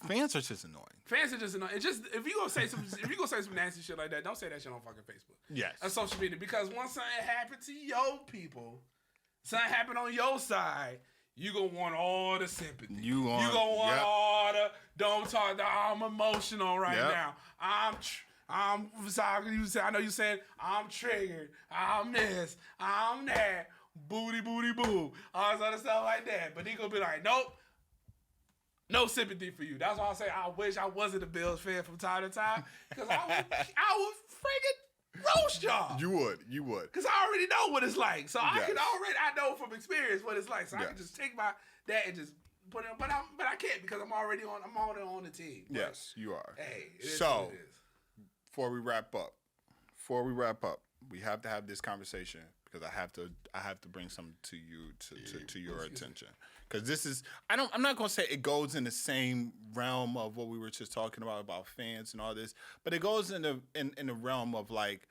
Fans are just annoying. Fans are just annoying. It's just if you gonna say some nasty shit like that, don't say that shit on fucking Facebook. Yes. On social media, because once something happened to your people, something happened on your side, you gonna want all the sympathy. You gonna want all the don't talk. I'm emotional right now. I'm sorry. You said I know you said I'm triggered. I'm this. I'm that. Booty boo. All this other stuff like that. But he gonna be like, nope. No sympathy for you. That's why I say I wish I wasn't a Bills fan from time to time, because I would friggin' roast y'all. You would. Because I already know what it's like. So I know from experience what it's like. So I can just take that and just put it, but I can't because I'm already on the team. But, Yes, you are. hey, it is So, what it is. before we wrap up, we have to have this conversation because I have to bring something to you to your attention. Because this is I'm not gonna say it goes in the same realm of what we were just talking about fans and all this, but it goes in the realm of like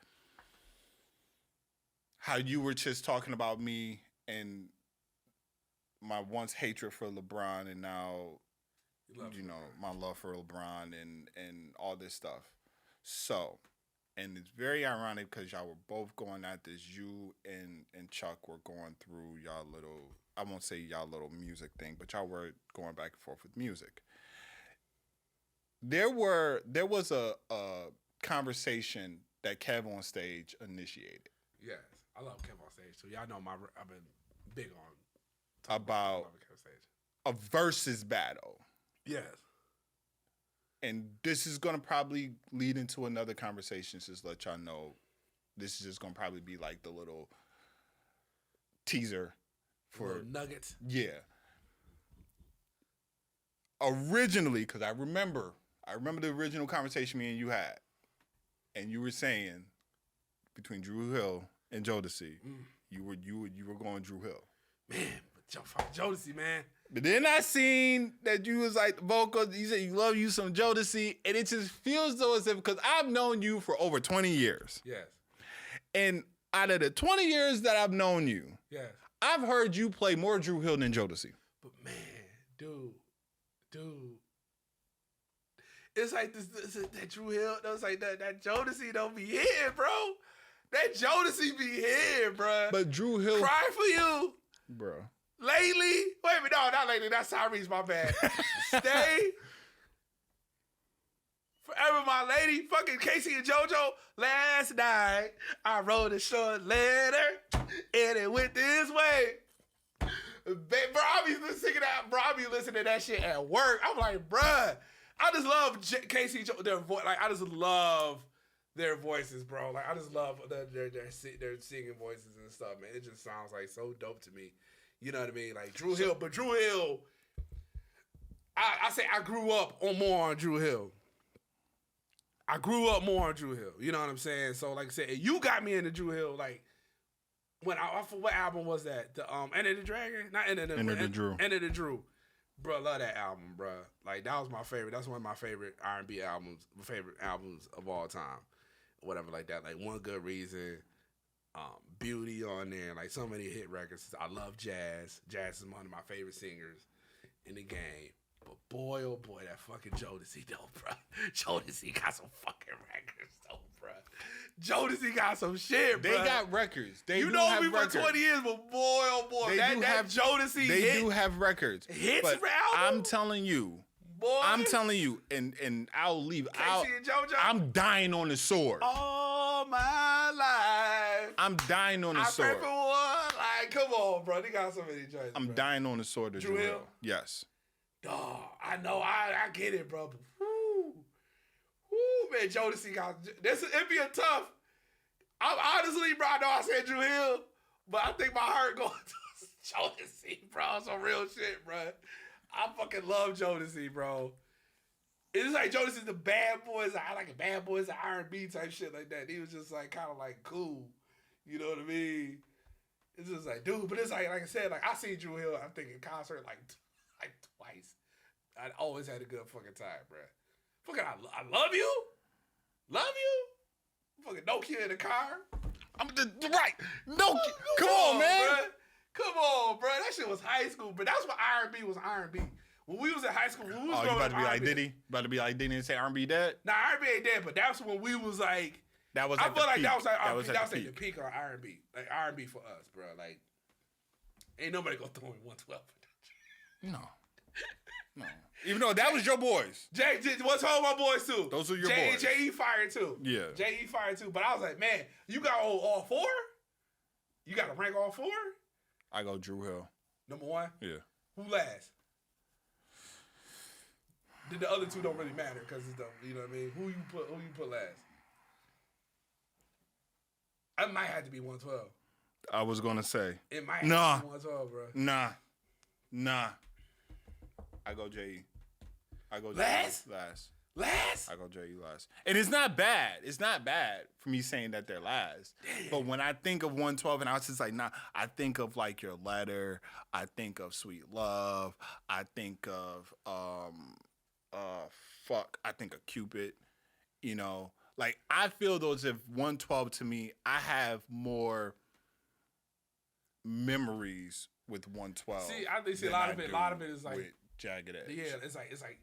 how you were just talking about me and my once hatred for LeBron and now my love for LeBron and all this stuff. So, and it's very ironic because y'all were both going at this. You and Chuck were going through y'all little, I won't say y'all little music thing, but y'all were going back and forth with music. There was a conversation that Kev on stage initiated. Yes, I love Kev on stage too. Y'all know I've been big on about a versus battle. Yes. And this is going to probably lead into another conversation, just let y'all know. This is just going to probably be like the little teaser for little nuggets. Yeah. Originally, because I remember the original conversation me and you had, and you were saying between Dru Hill and Jodeci, you were going Dru Hill. Man, but Jodeci, man. But then I seen that you was like the vocals. You said you love you some Jodeci, and it just feels though as if because I've known you for over 20 years. Yes. And out of the 20 years that I've known you, yes, I've heard you play more Dru Hill than Jodeci. But man, dude, it's like this that Dru Hill. It's like that Jodeci don't be here, bro. That Jodeci be here, bro. But Dru Hill, Cry for you, bro. Lately, wait a minute, no, not lately. That's Tyrese, my bad. Stay forever, my lady. Fucking Casey and JoJo. Last night, I wrote a short letter, and it went this way. Bro, I be singing that. Bro, I be listening to that shit at work. I'm like, bruh, I just love Casey. Their voice, like, I just love their voices, bro. Like, I just love their singing voices and stuff, man. It just sounds like so dope to me. You know what I mean? Like Dru Hill, but Dru Hill, I say I grew up more on Dru Hill. I grew up more on Dru Hill. You know what I'm saying? So like I said, you got me into Dru Hill. Like when what album was that? The End of the Dragon? Not End of the Dru. End of the Dru. Bro, love that album, bro. Like that was my favorite. That's one of my favorite R&B albums, favorite albums of all time. Whatever like that. Like One Good Reason. Beauty on there, like so many hit records. I love Jazz. Jazz is one of my favorite singers in the game. But boy, oh boy, that fucking Jodeci though, bro. Jodeci got some fucking records though, bro. Jodeci got some shit, bro. They got records. You know me for 20 years, but boy, oh boy, that Jodeci They do have records. Hits but album? I'm telling you. Boy. I'm telling you, and I'll leave. Casey and JoJo? I'm dying on the sword. All my life. I'm dying on the sword. I pray for one. Like, come on, bro. They got so many joints. I'm dying on the sword of Dru Hill? Yes. Dog, I know. I get it, bro. But whoo, man, Jodeci got this. It'd be a tough. I'm honestly, bro. I know I said Dru Hill, but I think my heart going to Jodeci, bro. Some real shit, bro. I fucking love Jodeci, bro. It's like Jodeci's the bad boys. I like a bad boys R&B type shit like that. He was just like kind of like cool. You know what I mean? It's just like, dude, but it's like I said, like I seen Dru Hill, I think in concert like twice. I always had a good fucking time, bro. Fucking, I love you. Love you. Fucking Nokia in the car. Right. Nokia. Come on, man. Bro. Come on, bro. That shit was high school, but that's what R&B was R&B. When we was in high school, when we was you about to be R&B. like Diddy? About to be like Diddy and say R&B dead? Nah, R&B ain't dead, but that's when we was like. That was. I feel like that was like that was like the peak on R&B, like R&B for us, bro. Like, ain't nobody gonna throw in 112. No. Even though that was your boys. What's all my boys too? Those are your boys. J.E. fired too. Yeah. J.E. fired too. But I was like, man, you got all four? You got to rank all four? I go Dru Hill. Number one? Yeah. Who last? The other two don't really matter because it's you know what I mean? Who you put last? I might have to be 112. I was gonna say. It might have to be 112, bro. Nah. I go J.E. I go Last? last. Last? I go J.E. last. And it's not bad. It's not bad for me saying that they're last. Damn. But when I think of 112, and I was just like, nah, I think of like Your Letter. I think of Sweet Love. I think of I think of Cupid. You know, like I feel those if 112 to me, I have more memories with 112. See, I think than a lot I of it do is like with Jagged Edge. yeah, it's like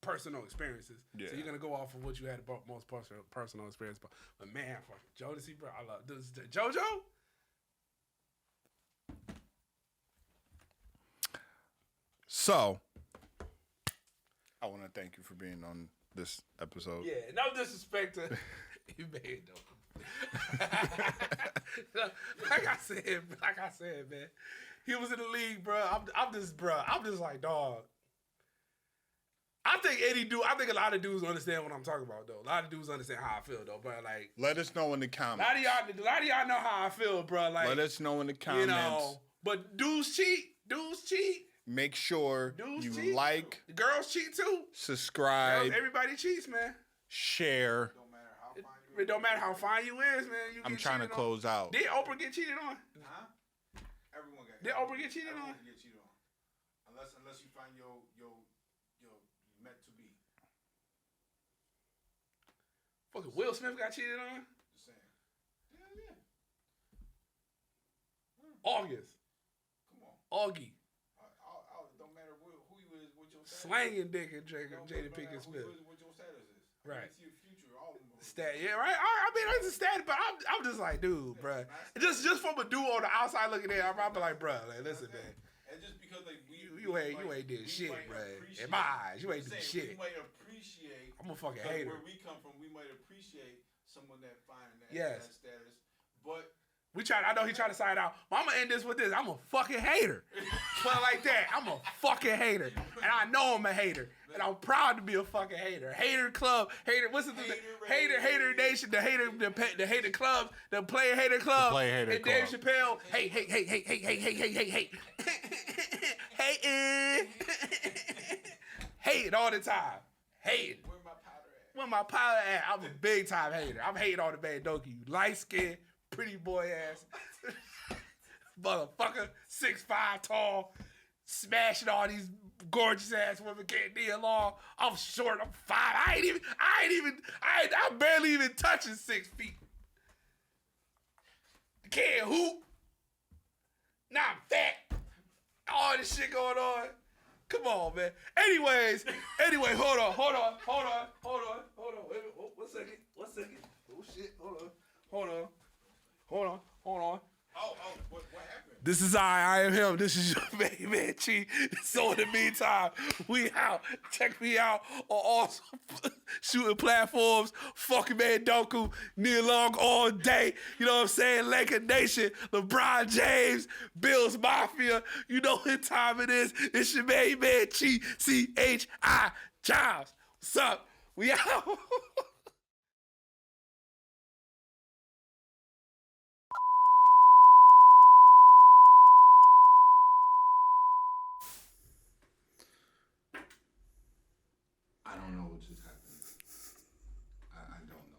personal experiences. Yeah. So you're gonna go off of what you had about most personal experience. But man, fucking Jodeci, bro, I love this. JoJo. So, I want to thank you for being on this episode. Yeah, no disrespect to you, man. Like I said, man, he was in the league, bro. I'm just like, dog. I think a lot of dudes understand what I'm talking about, though. A lot of dudes understand how I feel, though, bro. Like, Let us know in the a comments. lot of y'all know how I feel, bro. Like, Let us know in the comments. you know, but dudes cheat. Make sure Dudes you cheat. like, The girls cheat too. subscribe, Everybody cheats, man. share. Don't matter how fine you It don't matter how fine you is, man. You I'm get trying to cheated on. close out. Did Oprah get cheated on? Huh? Everyone got Did Oprah get cheated Everyone on? can get cheated on. Unless you find your meant to be. Fucking Will Smith got cheated on. Just saying. Yeah. August. Come on. Augie. Don't matter who you is, what your status Slanging dick and Jada Don't Pinkett matter Smith. who you is, what your status is. Right. It's your future, all of them. Stat, yeah, right. I mean, it's a stat, but I'm just like, dude, bro. Just from a dude on the outside looking in, I'm like, bro, like, listen, man. And just because like You ain't did shit, bro. In my eyes, you ain't did shit. We might appreciate. I'm a fucking because hater. Where we come from, we might appreciate someone that fine that, Yes. that status, but. I know he tried to side out. But I'm gonna end this with this. I'm a fucking hater. Put it like that. I'm a fucking hater. And I know I'm a hater. And I'm proud to be a fucking hater. Hater club. What's the hater nation, the hater clubs, the player hater club. Player hater and club. Dave Chappelle. Hey. Hating all the time. Hating. Where my powder at? Where my powder at? I'm a big time hater. I'm hating on the man Doki. You light skinned, pretty boy ass. Motherfucker, 6'5" tall, smashing all these gorgeous ass women, getting Nia Long. I'm short, I'm 5. I'm barely even touching 6 feet. Can't hoop. Now I'm fat. All this shit going on. Come on, man. Anyway, hold on. Wait a minute. Oh, 1 second. Oh shit, hold on. Oh, what happened? This is I am him. This is your main man, Chi. So in the meantime, we out. Check me out on all shooting platforms. Fucking man Doku, Nia Long all day. You know what I'm saying? Laker Nation, LeBron James, Bills Mafia. You know what time it is. It's your main man, Chi. C-H-I, Giles. What's up? We out. I don't know what just happened. I don't know.